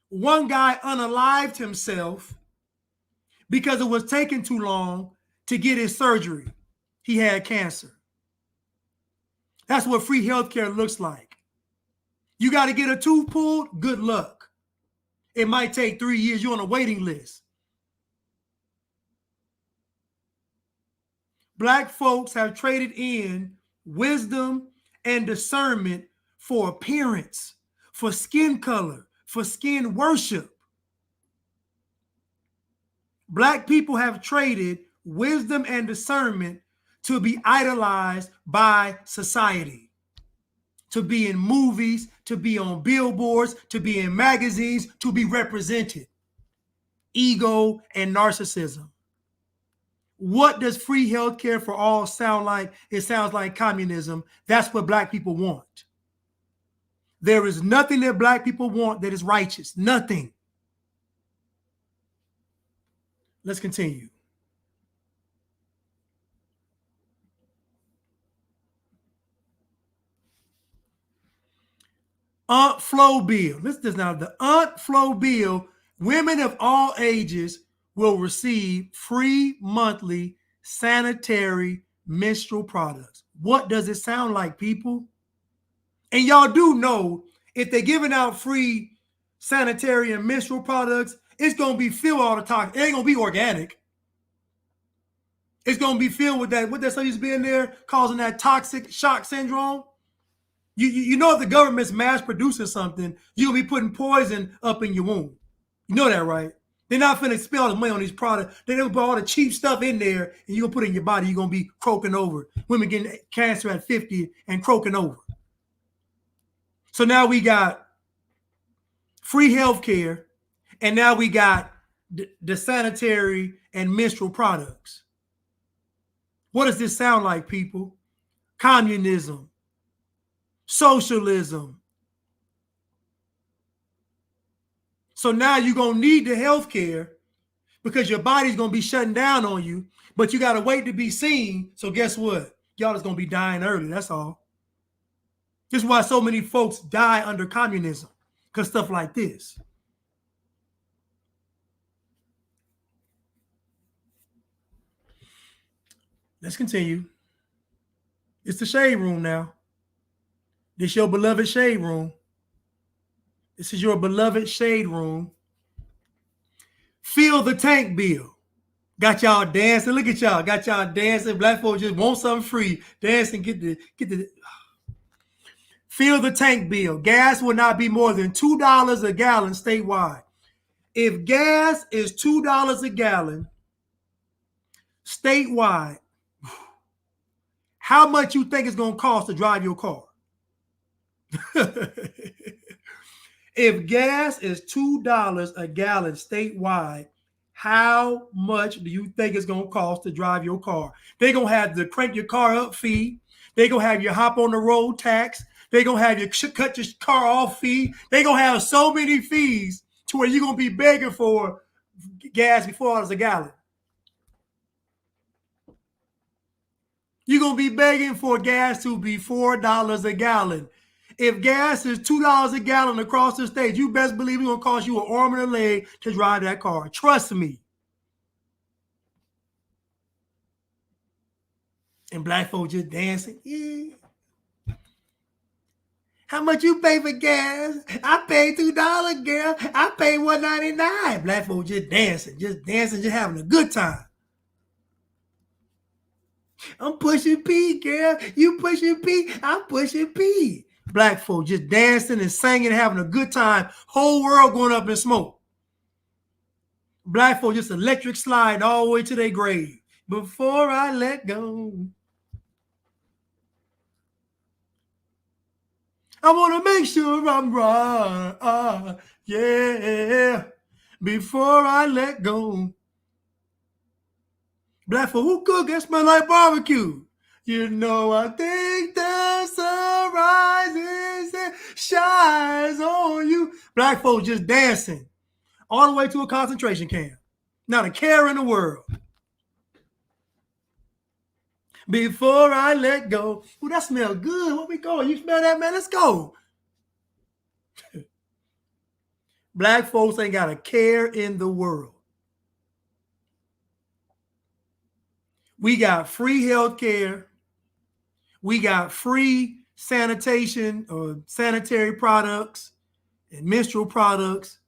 One guy unalived himself because it was taking too long to get his surgery. He had cancer. That's what free health care looks like. You got to get a tooth pulled, good luck. It might take 3 years. You're on a waiting list. Black folks have traded in wisdom and discernment for appearance, for skin color, for skin worship. Black people have traded wisdom and discernment to be idolized by society, to be in movies, to be on billboards, to be in magazines, to be represented. Ego and narcissism. What does free healthcare for all sound like? It sounds like communism. That's what Black people want. There is nothing that Black people want that is righteous. Nothing. Let's continue. Aunt Flo bill. Listen to this now. The Aunt Flo bill, women of all ages will receive free monthly sanitary menstrual products. What does it sound like, people? And y'all do know if they're giving out free sanitary and menstrual products, it's going to be filled with all the toxins. It ain't going to be organic. It's going to be filled with that. What that stuff used to be in there causing that toxic shock syndrome. You know if the government's mass producing something, you'll be putting poison up in your womb. You know that, right? They're not finna spend all the money on these products. They're gonna put all the cheap stuff in there and you're gonna put it in your body. You're gonna be croaking over. Women getting cancer at 50 and croaking over. So now we got free health care, and now we got the sanitary and menstrual products. What does this sound like, people? Communism. Socialism. So now you're going to need the health care because your body's going to be shutting down on you, but you got to wait to be seen. So guess what? Y'all is going to be dying early. That's all. This is why so many folks die under communism, because stuff like this. Let's continue. It's the shade room now. This your beloved shade room. This is your beloved shade room. Feel the tank bill. Got y'all dancing. Look at y'all. Got y'all dancing. Black folks just want something free. Dancing, get the. Feel the tank bill. Gas will not be more than $2 a gallon statewide. If gas is $2 a gallon statewide, how much you think it's going to cost to drive your car? If gas is $2 a gallon statewide, how much do you think it's going to cost to drive your car? They're going to have the crank your car up fee. They're going to have your hop on the road tax. They're going to have your cut your car off fee. They're going to have so many fees to where you're going to be begging for gas before $4 a gallon. You're going to be begging for gas to be $4 a gallon. If gas is $2 a gallon across the state, you best believe it's going to cost you an arm and a leg to drive that car. Trust me. And black folks just dancing. Yeah. How much you pay for gas? I paid $2, girl. I paid $1.99. Black folks just dancing, just having a good time. I'm pushing P, girl. You pushing P, I'm pushing P. Black folks just dancing and singing, having a good time. Whole world going up in smoke. Black folks just electric sliding all the way to their grave. Before I let go. I want to make sure I'm right. Yeah. Before I let go. Black folks, who cook? That smell like barbecue. You know, I think the sun rises and shines on you. Black folks just dancing all the way to a concentration camp. Not a care in the world. Before I let go. Ooh, that smells good. Where we going? You smell that, man? Let's go. Black folks ain't got a care in the world. We got free health care. We got free sanitation or sanitary products and menstrual products.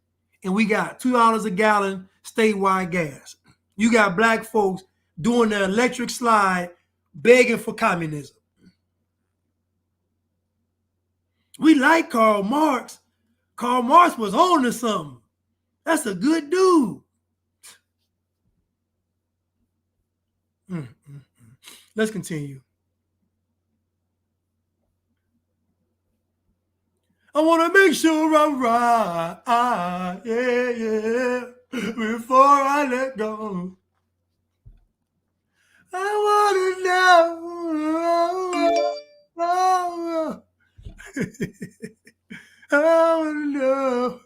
And we got $2 a gallon statewide gas. You got black folks doing the electric slide begging for communism. We like Karl Marx. Karl Marx was on to something. That's a good dude. Let's continue. I want to make sure I'm right. Yeah. Before I let go. I want to know. I want to know.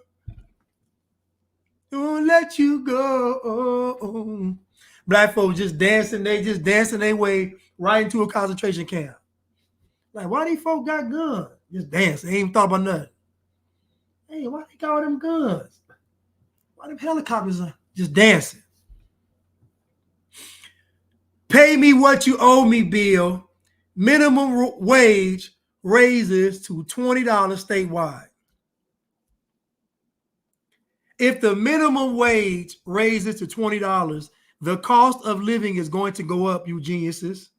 Don't let you go. Black folks just dancing. They just dancing their way right into a concentration camp. Like, why these folks got guns? Just dancing. They ain't even thought about nothing. Hey, why they got all them guns? Why them helicopters are just dancing? Pay me what you owe me, Bill. Minimum wage raises to $20 statewide. If the minimum wage raises to $20, the cost of living is going to go up, you geniuses.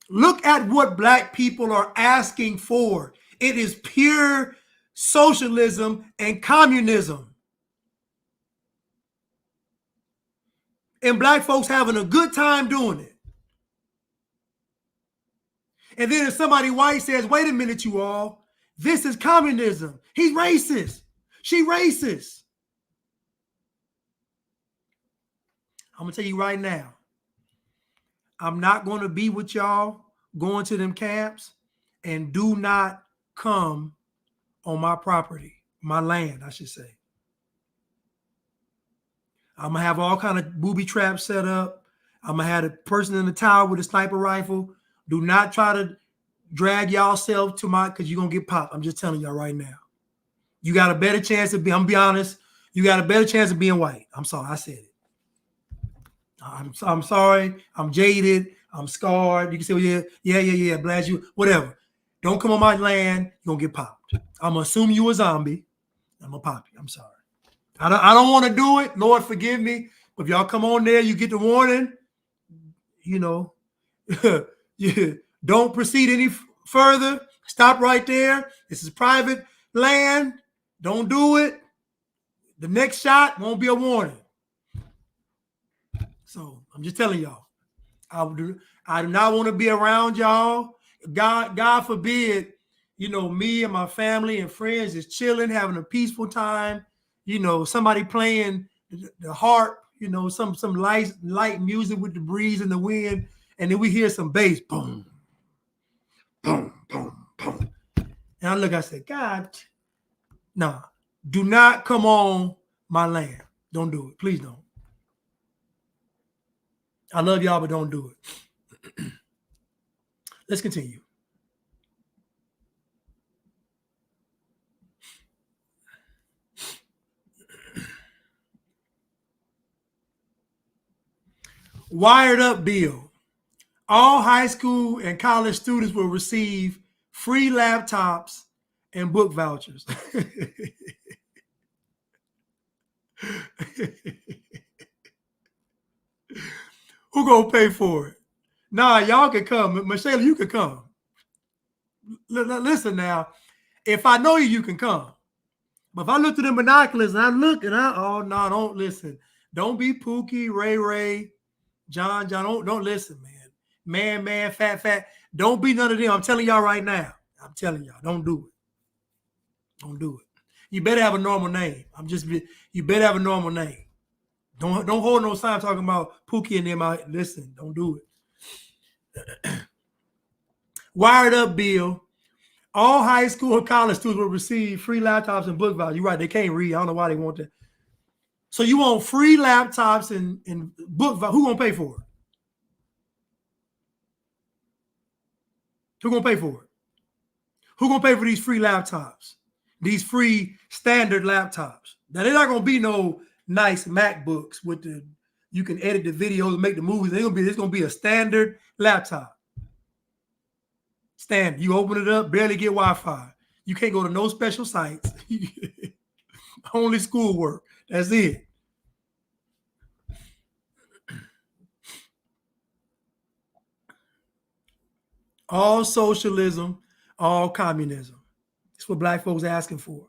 Look at what black people are asking for. It is pure socialism and communism. And black folks having a good time doing it. And then if somebody white says, wait a minute, you all, this is communism. He's racist. She racist. I'm going to tell you right now, I'm not going to be with y'all going to them camps, and do not come on my property, my land, I should say. I'm going to have all kind of booby traps set up. I'm going to have a person in the tower with a sniper rifle. Do not try to drag y'all self to my, because you're going to get popped. I'm just telling y'all right now. You got a better chance of being, I'm going to be honest, you got a better chance of being white. I'm sorry, I said it. I'm sorry. I'm jaded. I'm scarred. You can say, well, yeah, blast you, whatever. Don't come on my land. You're going to get popped. I'm going to assume you a zombie. I'm going to pop you. I'm sorry. I don't want to do it. Lord, forgive me. If y'all come on there, you get the warning. You know, don't proceed any further. Stop right there. This is private land. Don't do it. The next shot won't be a warning. So I'm just telling y'all, I do not want to be around y'all. God forbid, you know, me and my family and friends is chilling, having a peaceful time. You know, somebody playing the harp, you know, some light music with the breeze and the wind, and then we hear some bass, boom, boom, boom, boom. And I look, I said, God, nah, do not come on my land. Don't do it. Please don't. I love y'all, but don't do it. Let's continue. Wired up bill. All high school and college students will receive free laptops and book vouchers. Who gonna pay for it? Nah, y'all can come. Michelle, you can come. Listen now, if I know you, you can come. But if I look through the binoculars and I look and oh no, don't listen. Don't be Pookie, Ray, John, don't listen, man. Man, fat. Don't be none of them. I'm telling y'all right now. I'm telling y'all, don't do it. Don't do it. You better have a normal name. You better have a normal name. Don't hold no sign talking about Pookie and them out. Listen, don't do it. Wired up bill. All high school and college students will receive free laptops and book vouchers. You're right, they can't read. I don't know why they want that. So you want free laptops and book? Who gonna pay for it? Who gonna pay for it? Who gonna pay for these free laptops? These free standard laptops. Now they're not gonna be no nice MacBooks with the you can edit the videos and make the movies. It's gonna be a standard laptop. Standard. You open it up, barely get Wi-Fi. You can't go to no special sites. Only schoolwork. That's it. All socialism, all communism. That's what black folks asking for.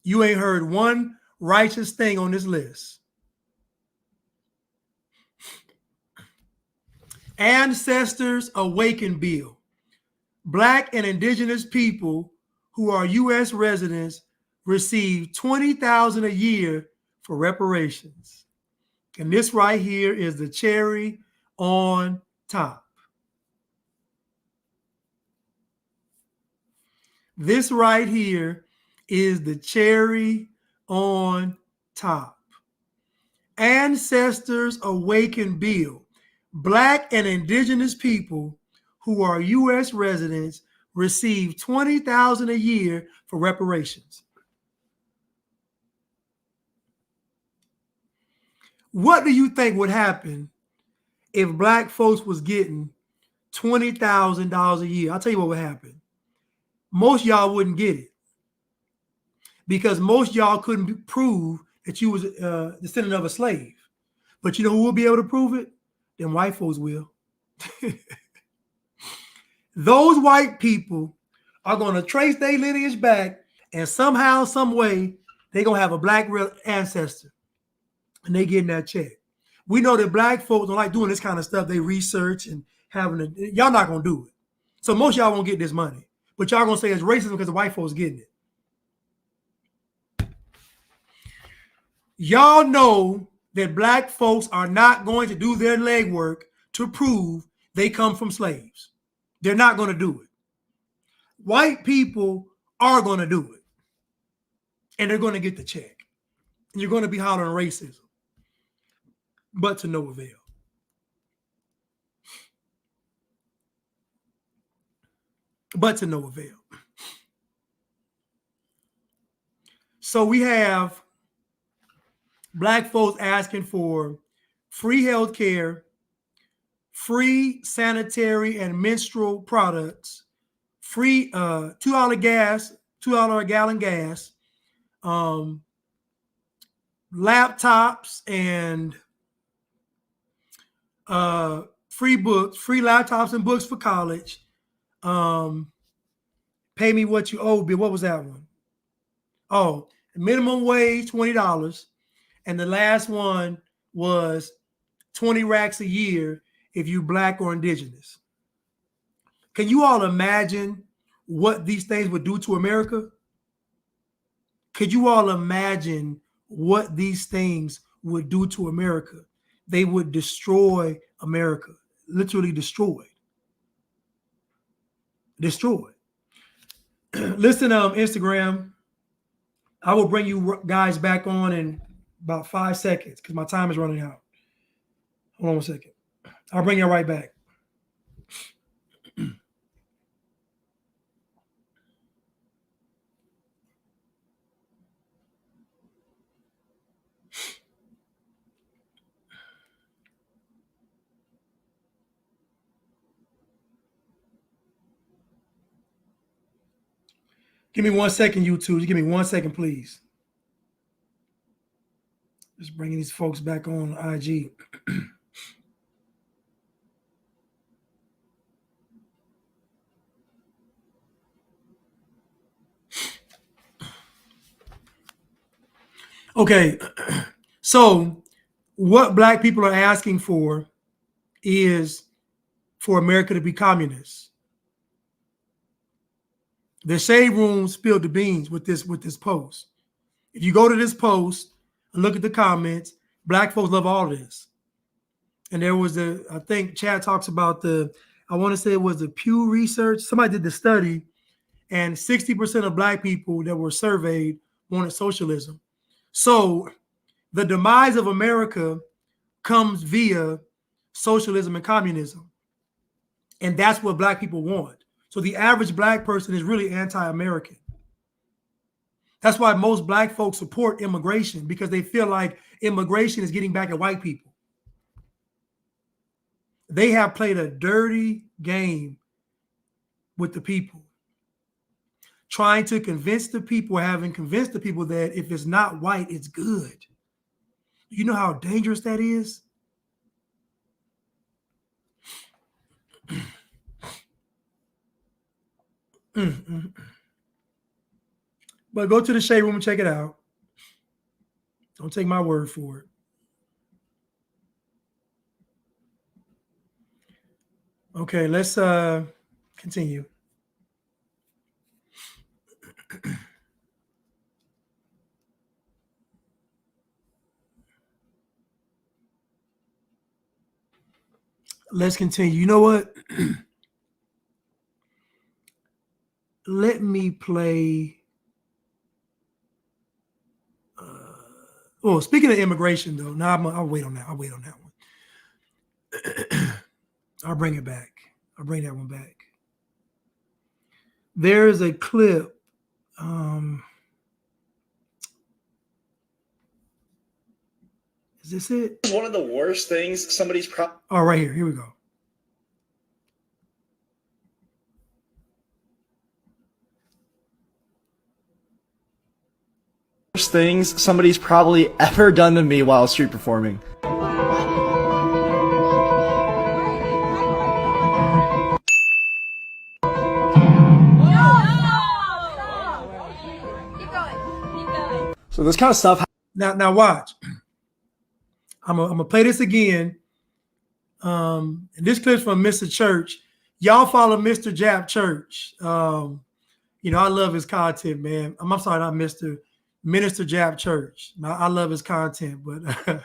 You ain't heard one righteous thing on this list. Ancestors Awaken Bill. Black and indigenous people who are U.S. residents receive $20,000 a year for reparations. And this right here is the cherry on top. This right here is the cherry on top. Ancestors Awaken Bill. Black and indigenous people who are U.S. residents receive $20,000 a year for reparations. What do you think would happen if black folks was getting $20,000 a year? I'll tell you what would happen. Most of y'all wouldn't get it because most of y'all couldn't prove that you was a descendant of a slave. But you know who will be able to prove it? Them white folks will. Those white people are going to trace their lineage back, and somehow, some way, they're going to have a black ancestor, and they getting that check. We know that black folks don't like doing this kind of stuff. They research and y'all not going to do it. So most of y'all won't get this money. But y'all going to say it's racism because the white folks getting it. Y'all know that black folks are not going to do their legwork to prove they come from slaves. They're not going to do it. White people are going to do it. And they're going to get the check. And you're going to be hollering racism. But to no avail. But to no avail. So we have black folks asking for free health care, free sanitary and menstrual products, free $2 gas, $2 a gallon gas, laptops and free books, free laptops and books for college. Pay me what you owe. What was that one? Oh, minimum wage, $20. And the last one was 20 racks a year if you black or indigenous. Can you all imagine what these things would do to America? Could you all imagine what these things would do to America? They would destroy America, literally destroy. Destroy. Listen, Instagram, I will bring you guys back on in about 5 seconds because my time is running out. Hold on 1 second. I'll bring you right back. Give me 1 second, YouTube. Just give me 1 second, please. Just bringing these folks back on IG. Okay, so what black people are asking for is for America to be communist. The Shade Room spilled the beans with this post. If you go to this post and look at the comments, black folks love all of this. And there was I think Chad talks about I want to say it was the Pew Research. Somebody did the study, and 60% of black people that were surveyed wanted socialism. So the demise of America comes via socialism and communism. And that's what black people want. So the average black person is really anti-American. That's why most black folks support immigration, because they feel like immigration is getting back at white people. They have played a dirty game with the people, trying to convince the people, having convinced the people that if it's not white, it's good. You know how dangerous that is? But go to the shade room and check it out. Don't take my word for it. Okay, let's continue. Let's continue. You know what? Let me play. Speaking of immigration, though, now I'll wait on that. I'll wait on that one. I'll bring it back. I'll bring that one back. There's a clip. Is this it? One of the worst things somebody's Oh, right here. Here we go. Worst things somebody's probably ever done to me while street performing. So this kind of stuff. Now watch. I'm gonna play this again. And this clip's from Mr. Church. Y'all follow Mr. Jap Church. You know, I love his content, man. I'm sorry, not Mr. Minister Jap Church. I love his content, but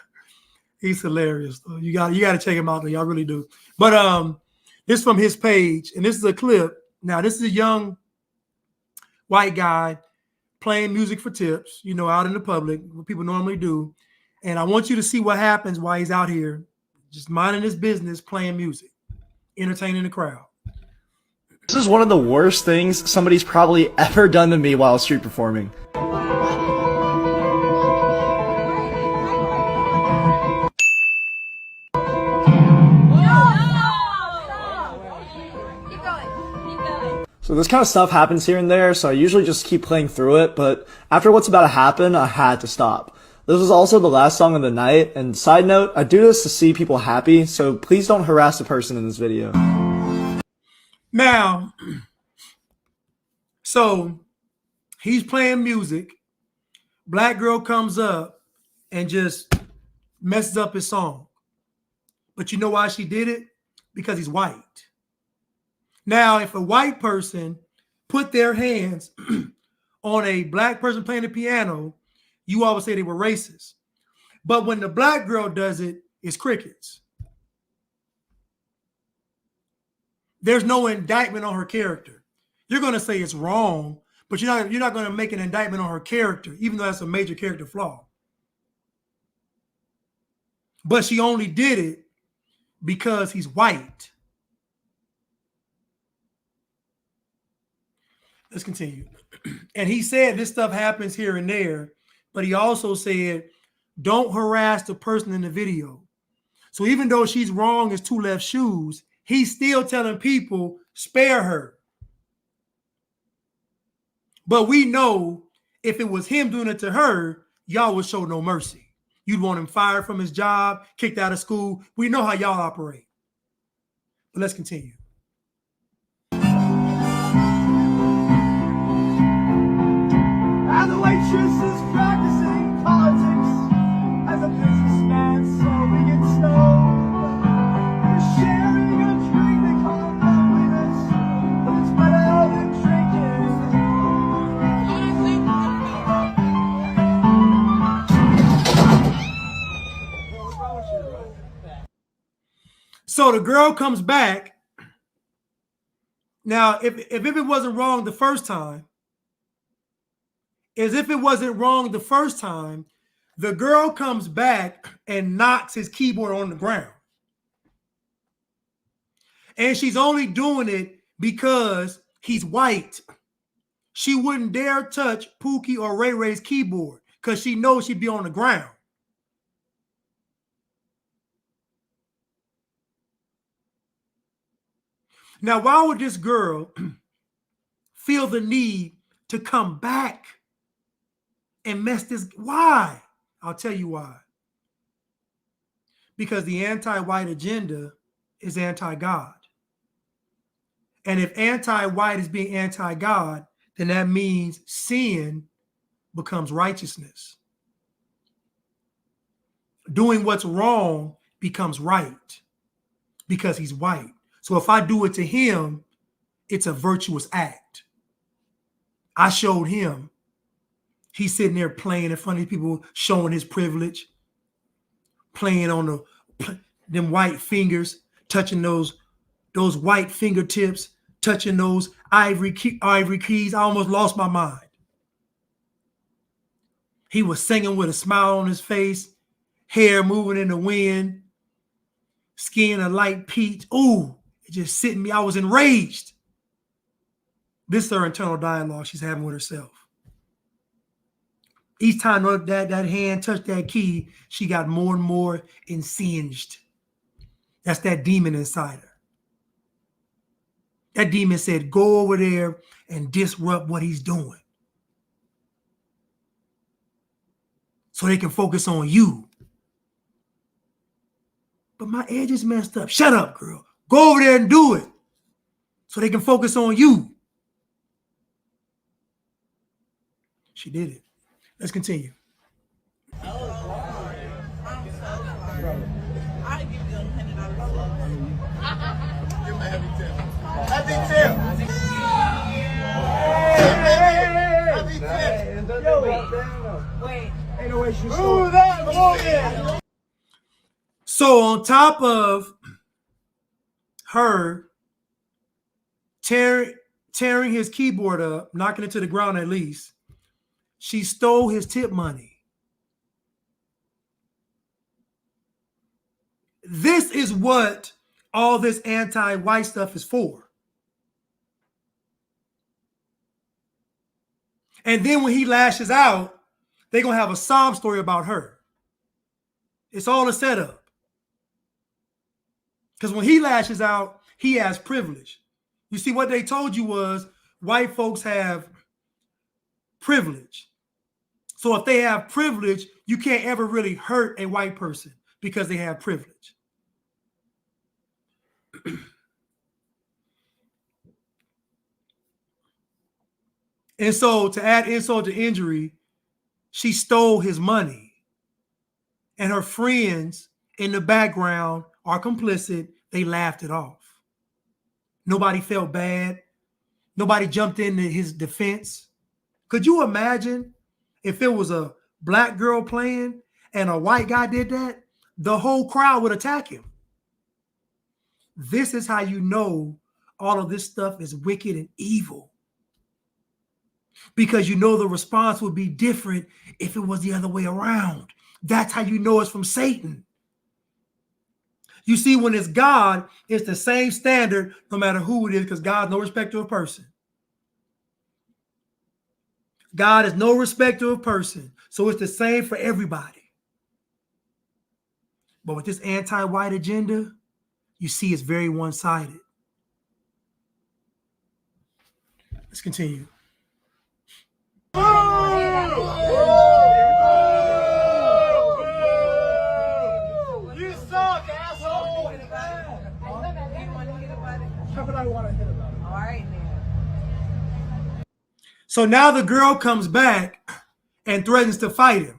he's hilarious. Though. You got to check him out, though. Y'all really do. But this is from his page, and this is a clip. Now, this is a young white guy playing music for tips, you know, out in the public, what people normally do. And I want you to see what happens while he's out here, just minding his business, playing music, entertaining the crowd. This is one of the worst things somebody's probably ever done to me while street performing. So this kind of stuff happens here and there, so I usually just keep playing through it, but after what's about to happen, I had to stop. This was also the last song of the night, and side note, I do this to see people happy, so please don't harass the person in this video. Now, so he's playing music, black girl comes up and just messes up his song. But you know why she did it? Because he's white. Now, if a white person put their hands on a black person playing the piano, you always say they were racist. But when the black girl does it, it's crickets. There's no indictment on her character. You're going to say it's wrong, but you're not going to make an indictment on her character, even though that's a major character flaw. But she only did it because he's white. Let's continue. And he said this stuff happens here and there, but he also said, don't harass the person in the video. So even though she's wrong as two left shoes, he's still telling people, spare her. But we know if it was him doing it to her, y'all would show no mercy. You'd want him fired from his job, kicked out of school. We know how y'all operate. But let's continue. And the waitress is practicing politics as a businessman, selling it stoned. They're sharing a drink they call loneliness, but it's better than drinking. So the girl comes back. Now, if it wasn't wrong the first time, The girl comes back and knocks his keyboard on the ground. And she's only doing it because he's white. She wouldn't dare touch Pookie or Ray Ray's keyboard because she knows she'd be on the ground. Now, why would this girl feel the need to come back and mess this? Why? I'll tell you why. Because the anti-white agenda is anti-God. And if anti-white is being anti-God, then that means sin becomes righteousness. Doing what's wrong becomes right because he's white. So if I do it to him, it's a virtuous act. I showed him. He's sitting there playing in front of people, showing his privilege, playing on them white fingers, touching those white fingertips, touching those ivory keys. I almost lost my mind. He was singing with a smile on his face, hair moving in the wind, skin a light peach. Ooh, it just sitting me. I was enraged. This is her internal dialogue she's having with herself. Each time that hand touched that key, she got more and more incensed. That's that demon inside her. That demon said, go over there and disrupt what he's doing so they can focus on you. But my edge is messed up. Shut up, girl. Go over there and do it so they can focus on you. She did it. Let's continue. So on top of her tearing his keyboard up, knocking it to the ground at least, she stole his tip money. This is what all this anti-white stuff is for. And then when he lashes out, they're going to have a sob story about her. It's all a setup. Because when he lashes out, he has privilege. You see, what they told you was white folks have privilege. So if they have privilege, you can't ever really hurt a white person because they have privilege. And so to add insult to injury, she stole his money. And her friends in the background are complicit. They laughed it off. Nobody felt bad. Nobody jumped into his defense. Could you imagine if it was a black girl playing and a white guy did that? The whole crowd would attack him. This is how you know all of this stuff is wicked and evil. Because you know the response would be different if it was the other way around. That's how you know it's from Satan. You see, when it's God, it's the same standard no matter who it is, because God's no respecter of person. God is no respecter of person. So it's the same for everybody. But with this anti-white agenda, you see it's very one-sided. Let's continue. You suck, asshole! How could I want to hit about it? All right, man. So now the girl comes back and threatens to fight him.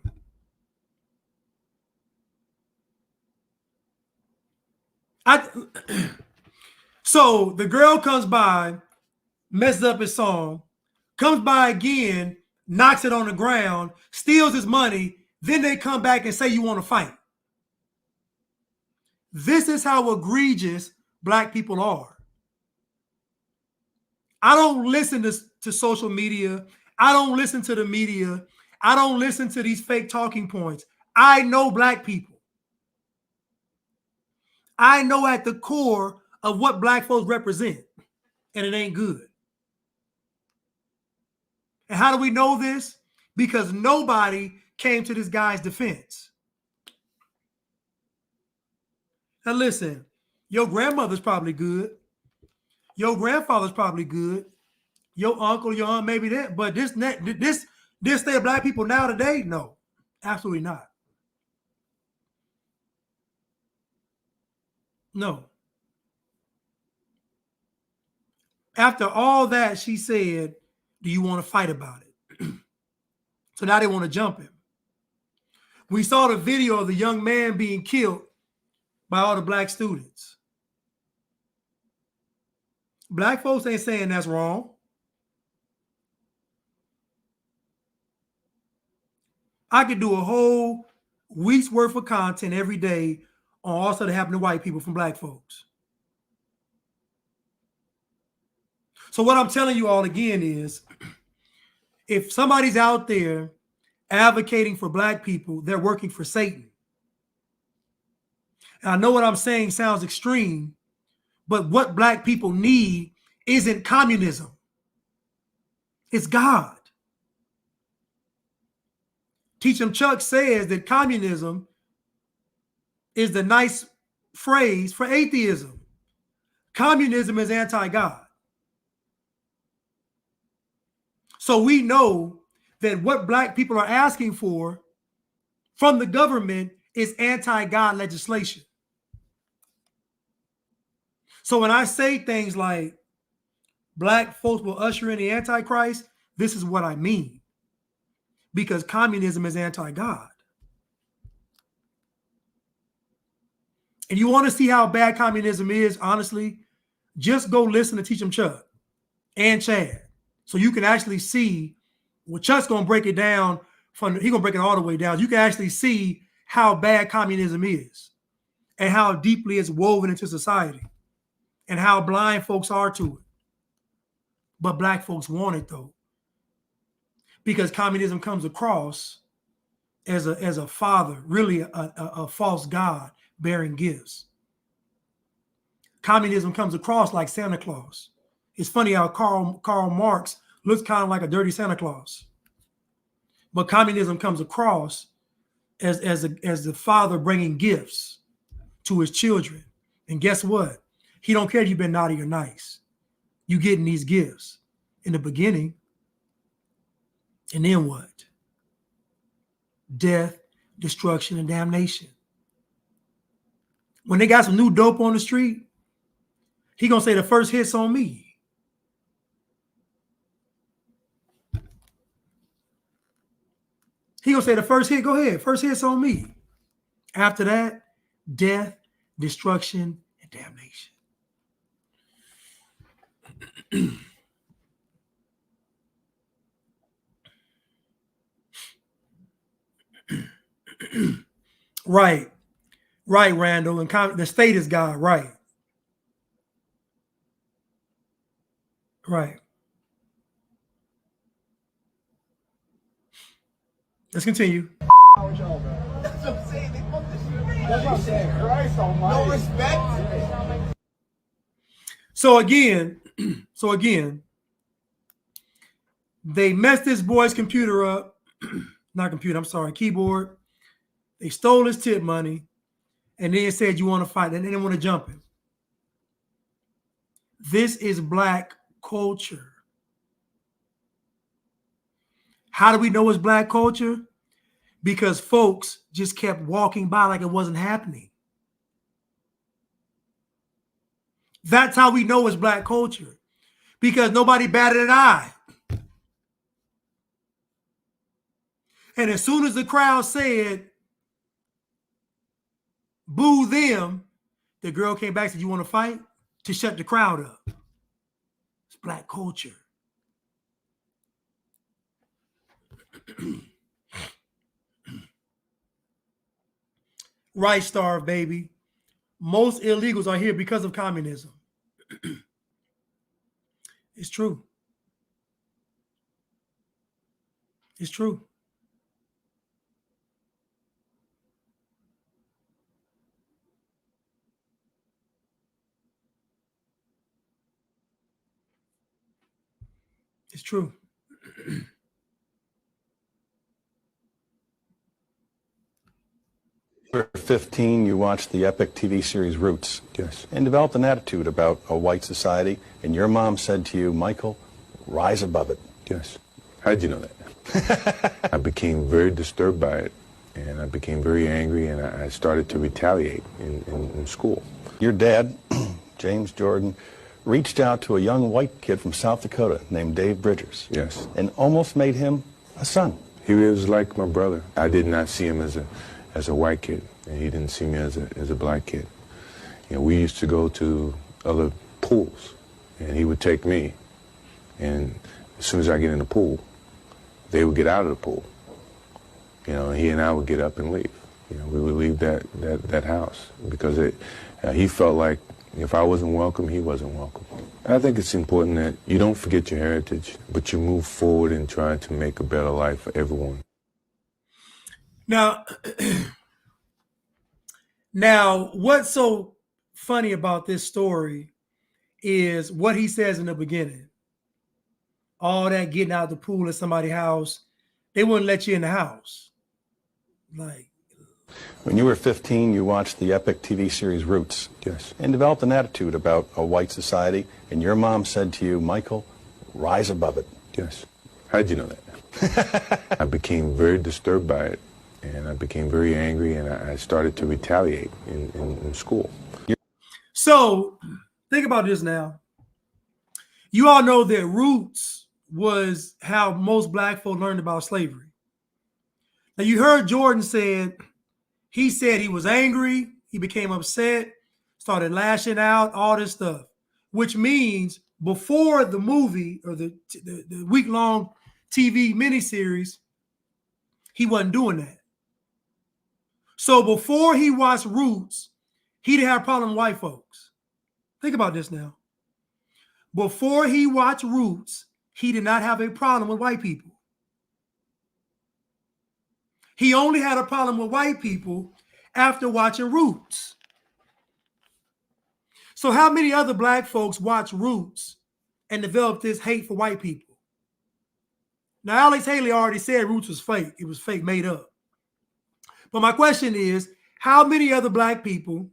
So the girl comes by, messes up his song, comes by again, knocks it on the ground, steals his money, then they come back and say you want to fight. This is how egregious black people are. I don't listen to social media. I don't listen to the media. I don't listen to these fake talking points. I know black people. I know at the core of what black folks represent, and it ain't good. And how do we know this? Because nobody came to this guy's defense. Now listen, your grandmother's probably good. Your grandfather's probably good. Your uncle, your aunt, maybe that. But this state of black people now today, no, absolutely not. No. After all that, she said, do you want to fight about it? So now they want to jump him. We saw the video of the young man being killed by all the black students. Black folks ain't saying that's wrong. I could do a whole week's worth of content every day on also that happened to white people from black folks. So what I'm telling you all again is, if somebody's out there advocating for black people, they're working for Satan. And I know what I'm saying sounds extreme, but what black people need isn't communism. It's God. Teach 'em Chuck says that communism is the nice phrase for atheism. Communism is anti-God. So we know that what black people are asking for from the government is anti-God legislation. So when I say things like black folks will usher in the Antichrist, this is what I mean. Because communism is anti-God. And you want to see how bad communism is, honestly, just go listen to Teach 'em Chuck and Chad. So you can actually see, well, Chuck's going to break it down, he's going to break it all the way down. You can actually see how bad communism is and how deeply it's woven into society and how blind folks are to it. But black folks want it, though, because communism comes across as a father, really a false god bearing gifts. Communism comes across like Santa Claus. It's funny how Karl Marx looks kind of like a dirty Santa Claus. But communism comes across as the father bringing gifts to his children. And guess what? He don't care if you've been naughty or nice. You getting these gifts in the beginning. And then what? Death, destruction, and damnation. When they got some new dope on the street, he gonna say the first hit's on me. He gonna say the first hit, go ahead, first hit's on me. After that, death, destruction, and damnation. Right, Randall, and the state is God, right. Let's continue. That's what I'm saying. They fuck this shit. That's what I'm saying. Christ almighty. No respect. So again, they messed this boy's computer up. Not computer, I'm sorry, keyboard. They stole his tip money and then said, you want to fight? And they didn't want to jump him. This is black culture. How do we know it's black culture? Because folks just kept walking by like it wasn't happening. That's how we know it's black culture. Because nobody batted an eye. And as soon as the crowd said, boo them, the girl came back and said, you want to fight? To shut the crowd up. It's black culture. Right, Starve, baby. Most illegals are here because of communism. It's true. It's true. True. You were 15, you watched the epic TV series Roots. Yes. And developed an attitude about a white society, and your mom said to you, Michael, rise above it. Yes. How did you know that? I became very disturbed by it, and I became very angry, and I started to retaliate in school. Your dad, James Jordan, reached out to a young white kid from South Dakota named Dave Bridgers. Yes. And almost made him a son. He was like my brother. I did not see him as a white kid, and he didn't see me as a black kid. You know, we used to go to other pools, and he would take me, and as soon as I get in the pool, they would get out of the pool. You know, and he and I would get up and leave. You know, we would leave that house because he felt like if I wasn't welcome, he wasn't welcome. I think it's important that you don't forget your heritage, but you move forward in trying to make a better life for everyone. Now, what's so funny about this story is what he says in the beginning. All that getting out the pool at somebody's house, they wouldn't let you in the house. Like, When you were 15, you watched the epic TV series Roots. Yes. And developed an attitude about a white society, and your mom said to you, Michael, rise above it. Yes. How did you know that? I became very disturbed by it, and I became very angry, and I started to retaliate in school. so think about this now. You all know that Roots was how most black folk learned about slavery. Now you heard Jordan said he was angry, he became upset, started lashing out, all this stuff, which means before the movie or the week-long TV miniseries, he wasn't doing that. So before he watched Roots, he didn't have a problem with white folks. Think about this now. Before he watched Roots, he did not have a problem with white people. He only had a problem with white people after watching Roots. So how many other black folks watched Roots and developed this hate for white people? Now, Alex Haley already said Roots was fake. It was fake, made up. But my question is, how many other black people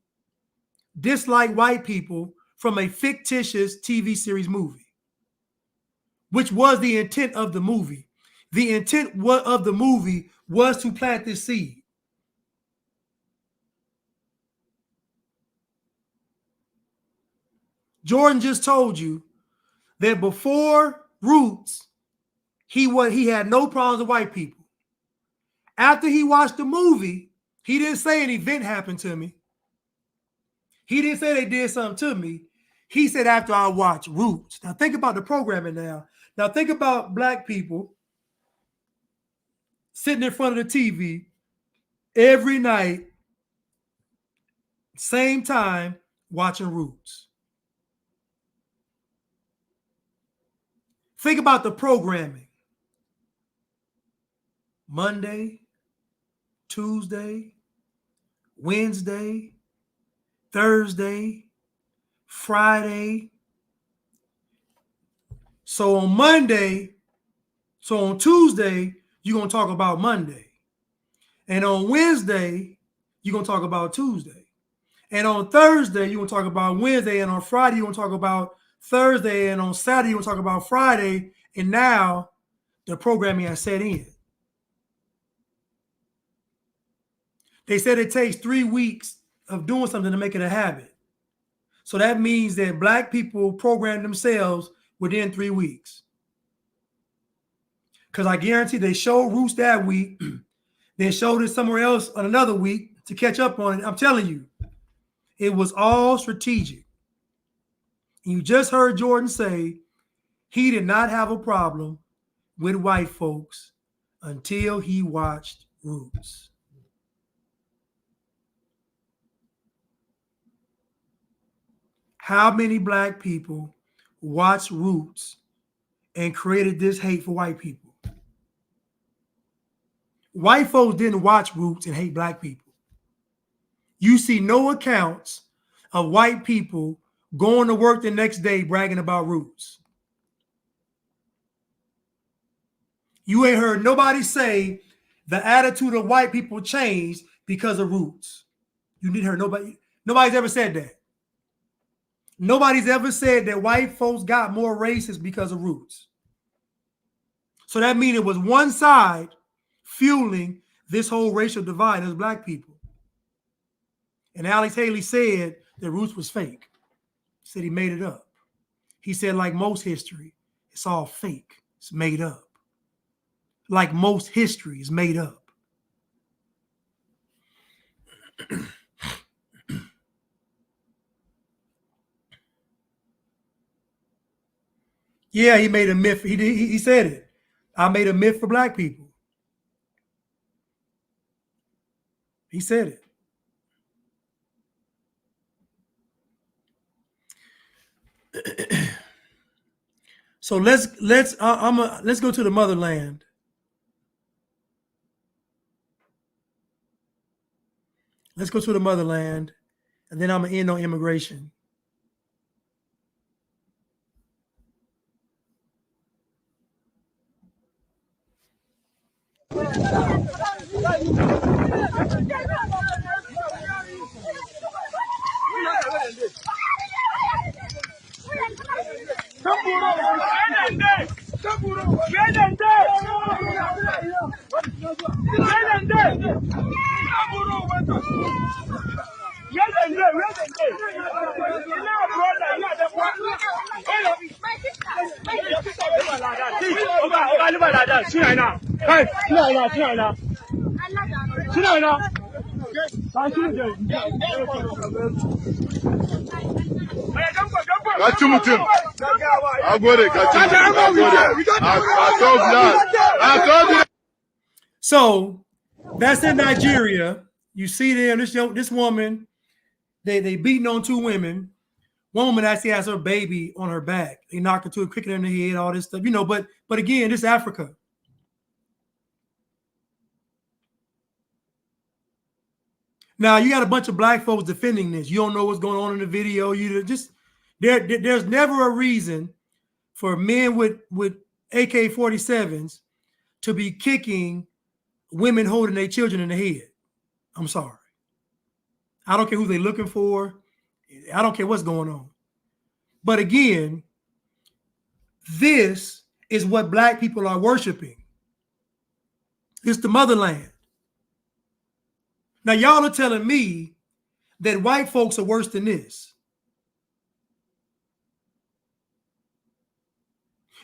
dislike white people from a fictitious TV series movie, which was the intent of the movie? The intent of the movie was to plant this seed. Jordan just told you that before Roots, he had no problems with white people. After he watched the movie, he didn't say an event happened to me. He didn't say they did something to me. He said after I watched Roots. Now think about the programming now. Now think about black people sitting in front of the TV every night, same time, watching Roots. Think about the programming. Monday, Tuesday, Wednesday, Thursday, Friday. So on Tuesday, you're going to talk about Monday. And on Wednesday, you're going to talk about Tuesday. And on Thursday, you're going to talk about Wednesday. And on Friday, you're going to talk about Thursday. And on Saturday, you're going to talk about Friday. And now the programming has set in. They said it takes 3 weeks of doing something to make it a habit. So that means that black people program themselves within 3 weeks. Because I guarantee they showed Roots that week. They showed it somewhere else on another week to catch up on it. I'm telling you, it was all strategic. And you just heard Jordan say he did not have a problem with white folks until he watched Roots. How many black people watched Roots and created this hate for white people? White folks didn't watch Roots and hate black people. You see no accounts of white people going to work the next day bragging about Roots. You ain't heard nobody say the attitude of white people changed because of roots. You didn't hear nobody. Nobody's ever said that. Nobody's ever said that white folks got more racist because of roots. So that means it was one side fueling this whole racial divide as black people. And Alex Haley said that roots was fake. He said he made it up. He said, like most history, it's all fake. It's made up. Like most history is made up. Yeah, he made a myth. He said it. I made a myth for black people. He said it. So let's go to the motherland. Let's go to the motherland, and then I'm gonna end on immigration. So that's in Nigeria. You see them, this woman, they beating on two women. One woman actually has her baby on her back. They knocked her to a cricket in the head, all this stuff, but again, this is Africa. Now you got a bunch of black folks defending this. You don't know what's going on in the video. There's never a reason for men with AK-47s to be kicking women holding their children in the head. I'm sorry. I don't care who they're looking for. I don't care what's going on. But again, this is what black people are worshiping. It's the motherland. Now, y'all are telling me that white folks are worse than this.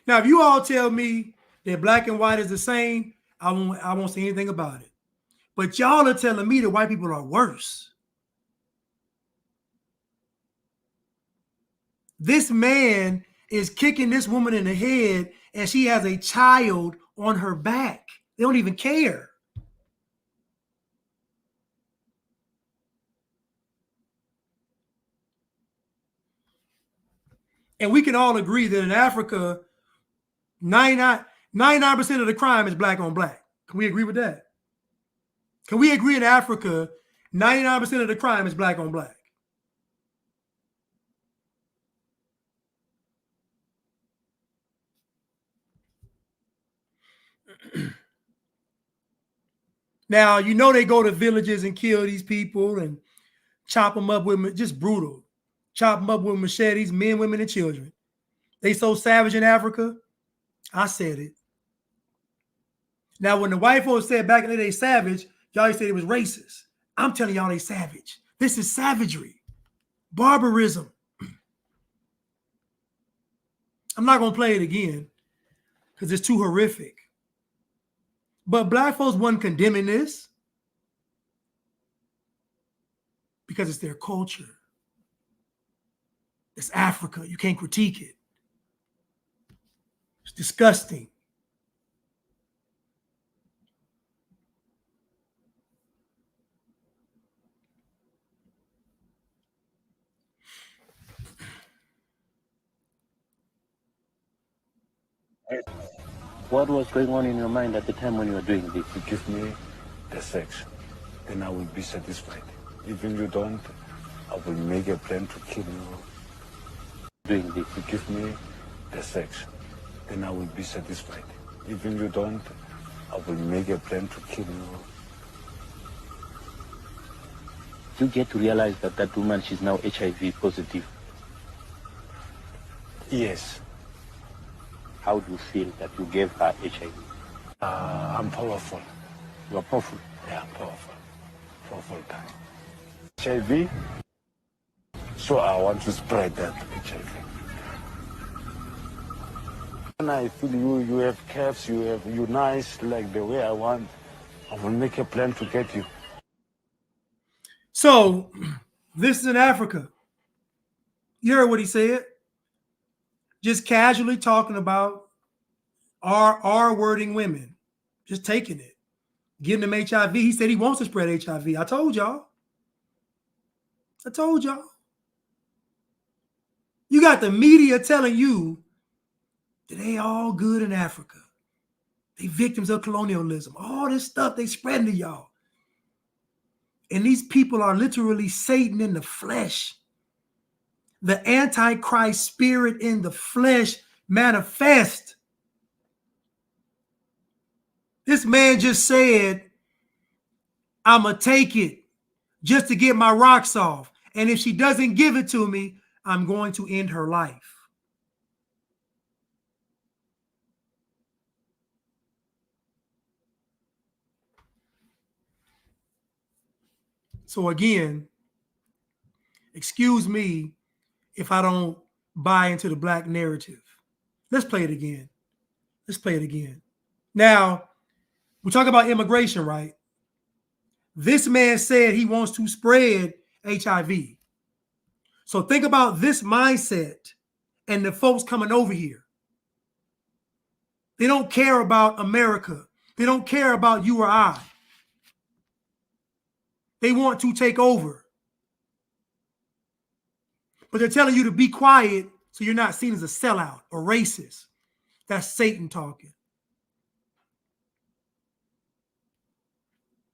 Now, if you all tell me that black and white is the same, I won't say anything about it. But y'all are telling me that white people are worse. This man is kicking this woman in the head and she has a child on her back. They don't even care. And we can all agree that in Africa, 99% of the crime is black on black. Can we agree with that? Can we agree in Africa, 99% of the crime is black on black? Now, they go to villages and kill these people and chop them up with, just brutal. Chop them up with machetes, men, women, and children. They so savage in Africa. I said it. Now, when the white folks said back in the day savage, y'all said it was racist. I'm telling y'all they savage. This is savagery. Barbarism. I'm not going to play it again because it's too horrific. But black folks wasn't condemning this because it's their culture. It's Africa. You can't critique it. It's disgusting. What was going on in your mind at the time when you were doing this? You give me the sex, then I will be satisfied. If you don't, I will make a plan to kill you. Doing this? You give me the sex, then I will be satisfied. Even you don't, I will make a plan to kill you. You get to realize that that woman, she's now HIV positive. Yes. How do you feel that you gave her HIV? I'm powerful. You are powerful. Yeah, I'm powerful. Powerful guy. HIV. So I want to spread that HIV. When I feel you have calves, you nice, like the way I want, I will make a plan to get you. So this is in Africa. You heard what he said. Just casually talking about R-wording women. Just taking it. Giving them HIV. He said he wants to spread HIV. I told y'all. You got the media telling you that they all good in Africa. They victims of colonialism. All this stuff they spreading to y'all. And these people are literally Satan in the flesh. The Antichrist spirit in the flesh manifest. This man just said, I'm going to take it just to get my rocks off. And if she doesn't give it to me, I'm going to end her life. So again, excuse me if I don't buy into the black narrative. Let's play it again. Now, we talk about immigration, right? This man said he wants to spread HIV. So think about this mindset and the folks coming over here. They don't care about America. They don't care about you or I. They want to take over. But they're telling you to be quiet so you're not seen as a sellout or racist. That's Satan talking.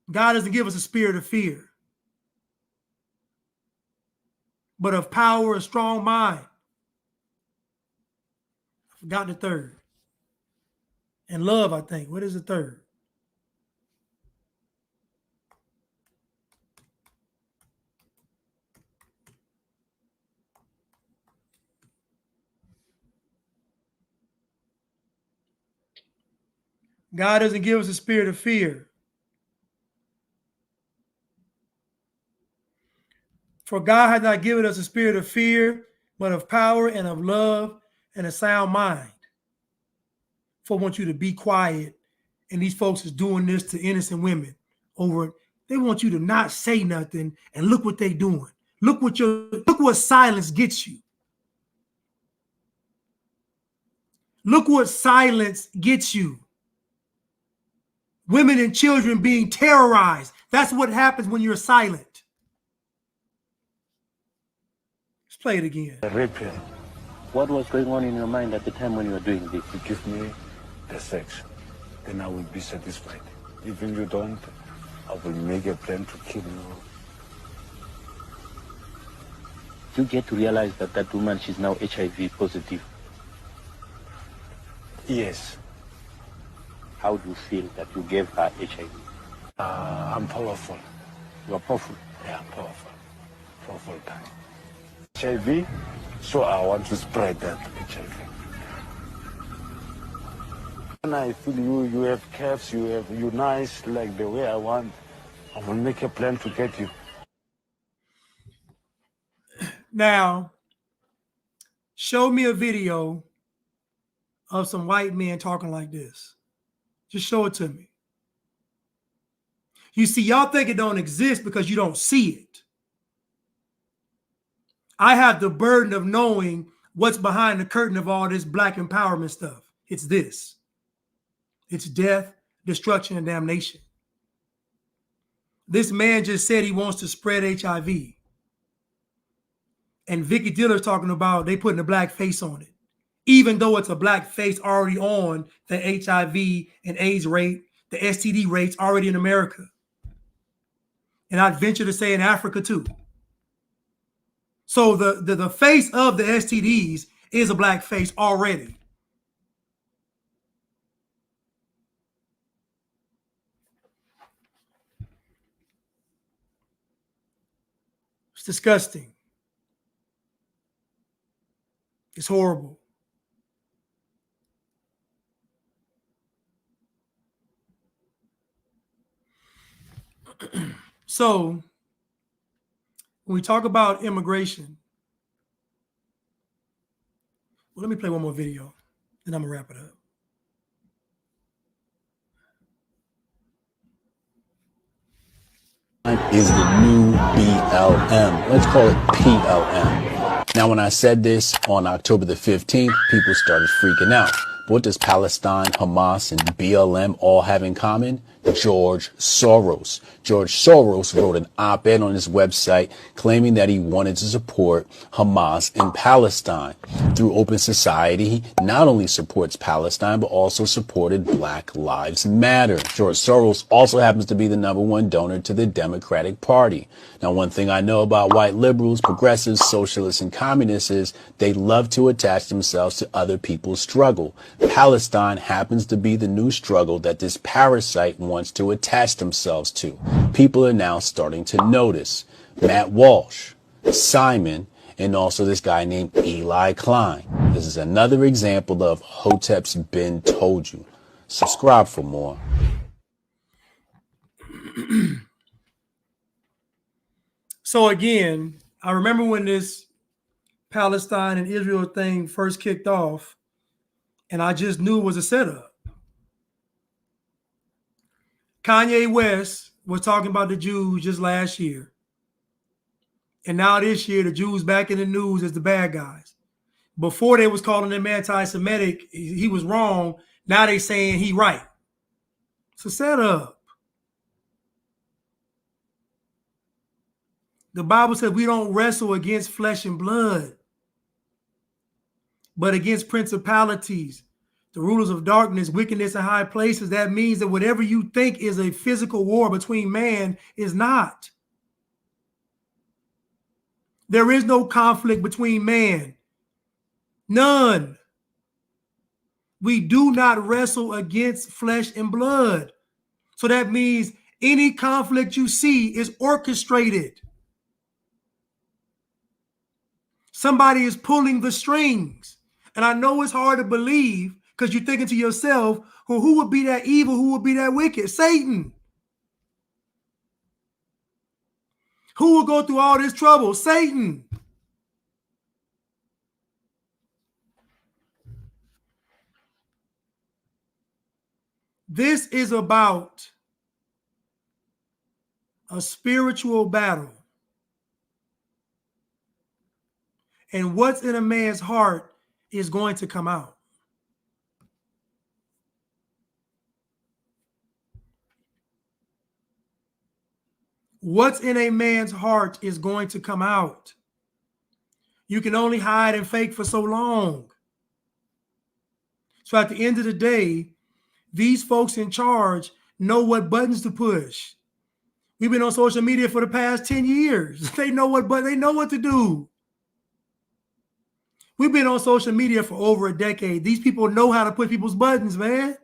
God doesn't give us a spirit of fear, but of power, a strong mind. I forgot the third. And love, I think. What is the third? God doesn't give us a spirit of fear. For God has not given us a spirit of fear, but of power and of love and a sound mind. For I want you to be quiet. And these folks is doing this to innocent women over. They want you to not say nothing. And look what they doing. Look what silence gets you. Look what silence gets you. Women and children being terrorized. That's what happens when you're silent. Let's play it again. I rape you. What was going on in your mind at the time when you were doing this? You give me the sex, then I will be satisfied. Even you don't, I will make a plan to kill you. You get to realize that that woman, she's now HIV positive. Yes. How do you feel that you gave her HIV? I'm powerful. You are powerful. Yeah, I'm powerful. Powerful guy. HIV, so I want to spread that HIV. When I feel you have calves, you nice, like the way I want, I will make a plan to get you. Now, show me a video of some white men talking like this. Just show it to me. You see, y'all think it don't exist because you don't see it. I have the burden of knowing what's behind the curtain of all this black empowerment stuff. It's this. It's death, destruction, and damnation. This man just said he wants to spread HIV. And Vicky Diller's talking about they putting a black face on it. Even though it's a black face already on the HIV and AIDS rate, the STD rates already in America. And I'd venture to say in Africa too. So the face of the STDs is a black face already. It's disgusting. It's horrible. So when we talk about immigration, well, let me play one more video, then I'm gonna wrap it up. Is the new BLM. Let's call it PLM. Now, when I said this on October the 15th, people started freaking out. But what does Palestine, Hamas, and BLM all have in common? George Soros. George Soros wrote an op-ed on his website claiming that he wanted to support Hamas in Palestine. Through Open Society, he not only supports Palestine, but also supported Black Lives Matter. George Soros also happens to be the #1 donor to the Democratic Party. Now, one thing I know about white liberals, progressives, socialists, and communists is they love to attach themselves to other people's struggle. Palestine happens to be the new struggle that this parasite wants to attach themselves to. People are now starting to notice. Matt Walsh, Simon, and also this guy named Eli Klein. This is another example of Hotep's been told you. Subscribe for more. So again, I remember when this Palestine and Israel thing first kicked off, and I just knew it was a setup. Kanye West was talking about the Jews just last year. And now this year, the Jews back in the news as the bad guys. Before they was calling him anti-Semitic, he was wrong. Now they saying he right. It's a setup. The Bible says we don't wrestle against flesh and blood, but against principalities, the rulers of darkness, wickedness in high places. That means that whatever you think is a physical war between man is not. There is no conflict between man. None. We do not wrestle against flesh and blood. So that means any conflict you see is orchestrated. Somebody is pulling the strings. And I know it's hard to believe because you're thinking to yourself, well, who would be that evil? Who would be that wicked? Satan. Who will go through all this trouble? Satan. This is about a spiritual battle. And what's in a man's heart is going to come out. What's in a man's heart is going to come out. You can only hide and fake for so long. So at the end of the day, these folks in charge know what buttons to push. We've been on social media for the past 10 years. They know what to do. We've been on social media for over a decade. These people know how to push people's buttons, man.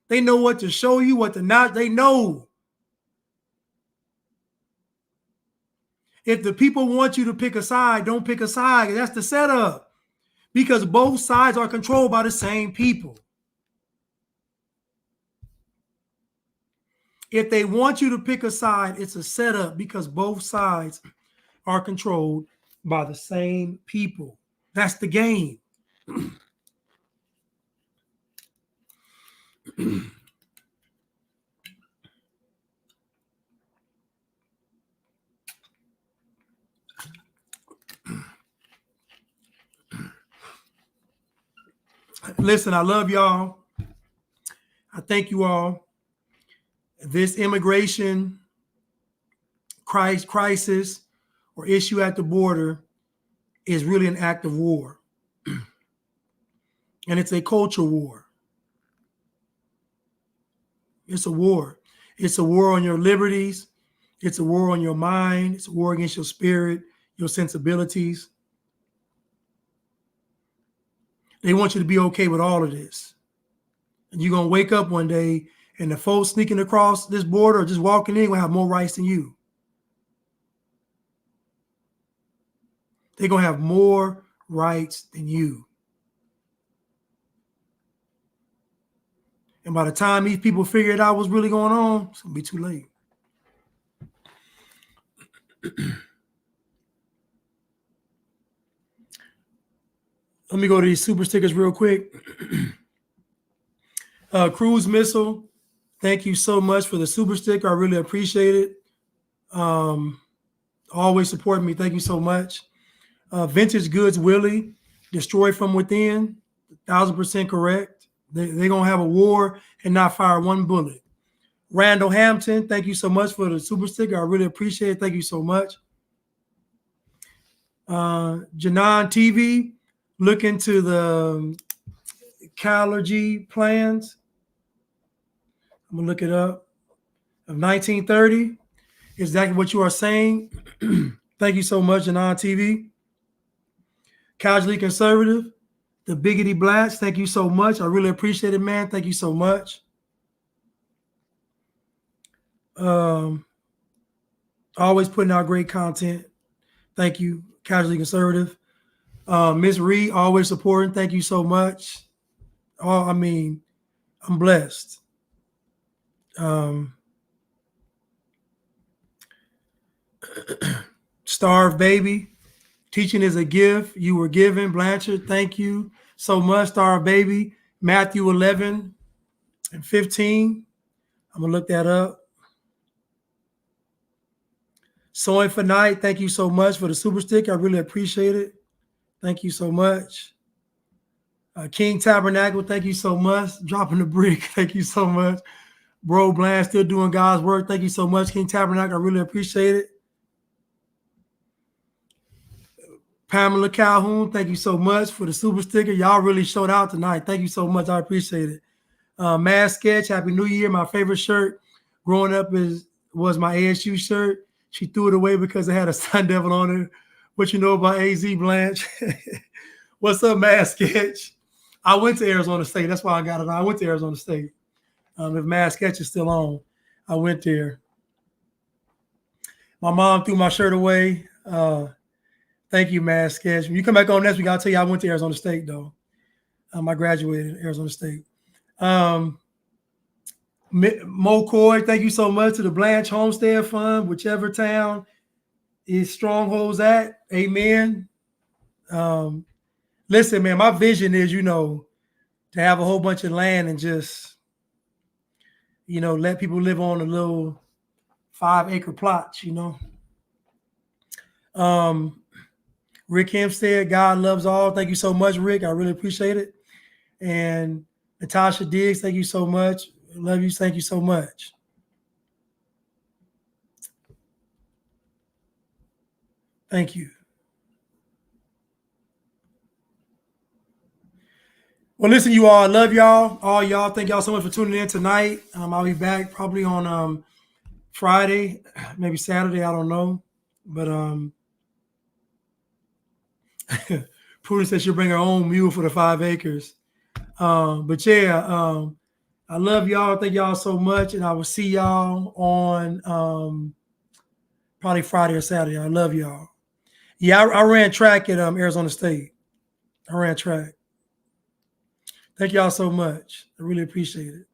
They know what to show you, what to not. They know. If the people want you to pick a side, don't pick a side. That's the setup. Because both sides are controlled by the same people. If they want you to pick a side, it's a setup because both sides are controlled by the same people. That's the game. Listen, I love y'all. I thank you all. This immigration crisis or issue at the border is really an act of war. And it's a culture war. It's a war. It's a war on your liberties. It's a war on your mind. It's a war against your spirit, your sensibilities. They want you to be okay with all of this. And you're going to wake up one day and the folks sneaking across this border or just walking in will have more rights than you. They're going to have more rights than you. And by the time these people figured out what's really going on, it's going to be too late. Let me go to these super stickers real quick. Cruise Missile, thank you so much for the super sticker. I really appreciate it. Always supporting me. Thank you so much. Vintage Goods Willie, Destroy from Within, 1,000% correct. They're going to have a war and not fire one bullet. Randall Hampton, thank you so much for the super sticker. I really appreciate it. Thank you so much. Janan TV, look into the Callergy plans. I'm going to look it up. Of 1930, exactly what you are saying. Thank you so much, Janan TV. Casually Conservative, the Biggity Blacks, thank you so much. I really appreciate it, man. Thank you so much. Always putting out great content. Thank you, Casually Conservative. Miss Reed, always supporting. Thank you so much. Oh, I mean, I'm blessed. Starve Baby, teaching is a gift. You were given. Blanchard, thank you so much. Starve Baby. Matthew 11 and 15. I'm going to look that up. Sewing for Night, thank you so much for the super stick. I really appreciate it. Thank you so much. King Tabernacle, thank you so much. Dropping the brick, thank you so much. Bro Bland, still doing God's work. Thank you so much, King Tabernacle. I really appreciate it. Pamela Calhoun, thank you so much for the super sticker. Y'all really showed out tonight. Thank you so much. I appreciate it. Mad Sketch, Happy New Year. My favorite shirt growing up was my ASU shirt. She threw it away because it had a Sun Devil on it. What you know about AZ Blanche? What's up, Mad Sketch? I went to Arizona State. That's why I got it. I went to Arizona State. If Mad Sketch is still on, I went there. My mom threw my shirt away. Thank you, Mad Sketch. When you come back on next week, I'll tell you I went to Arizona State, though. I graduated at Arizona State. Mo Coy, thank you so much to the Blanche Homestead Fund, whichever town is Strongholds at. Amen. Listen, man, my vision is, to have a whole bunch of land and just, let people live on a little 5-acre plots, Rick Hempstead, God loves all. Thank you so much, Rick. I really appreciate it. And Natasha Diggs, thank you so much. Love you. Thank you so much. Thank you. Well, listen, you all. I love y'all. All y'all. Thank y'all so much for tuning in tonight. I'll be back probably on Friday, maybe Saturday. I don't know. But Prudence said she'll bring her own mule for the 5 acres. But yeah, I love y'all. Thank y'all so much. And I will see y'all on probably Friday or Saturday. I love y'all. Yeah, I ran track at Arizona State. I ran track. Thank y'all so much. I really appreciate it.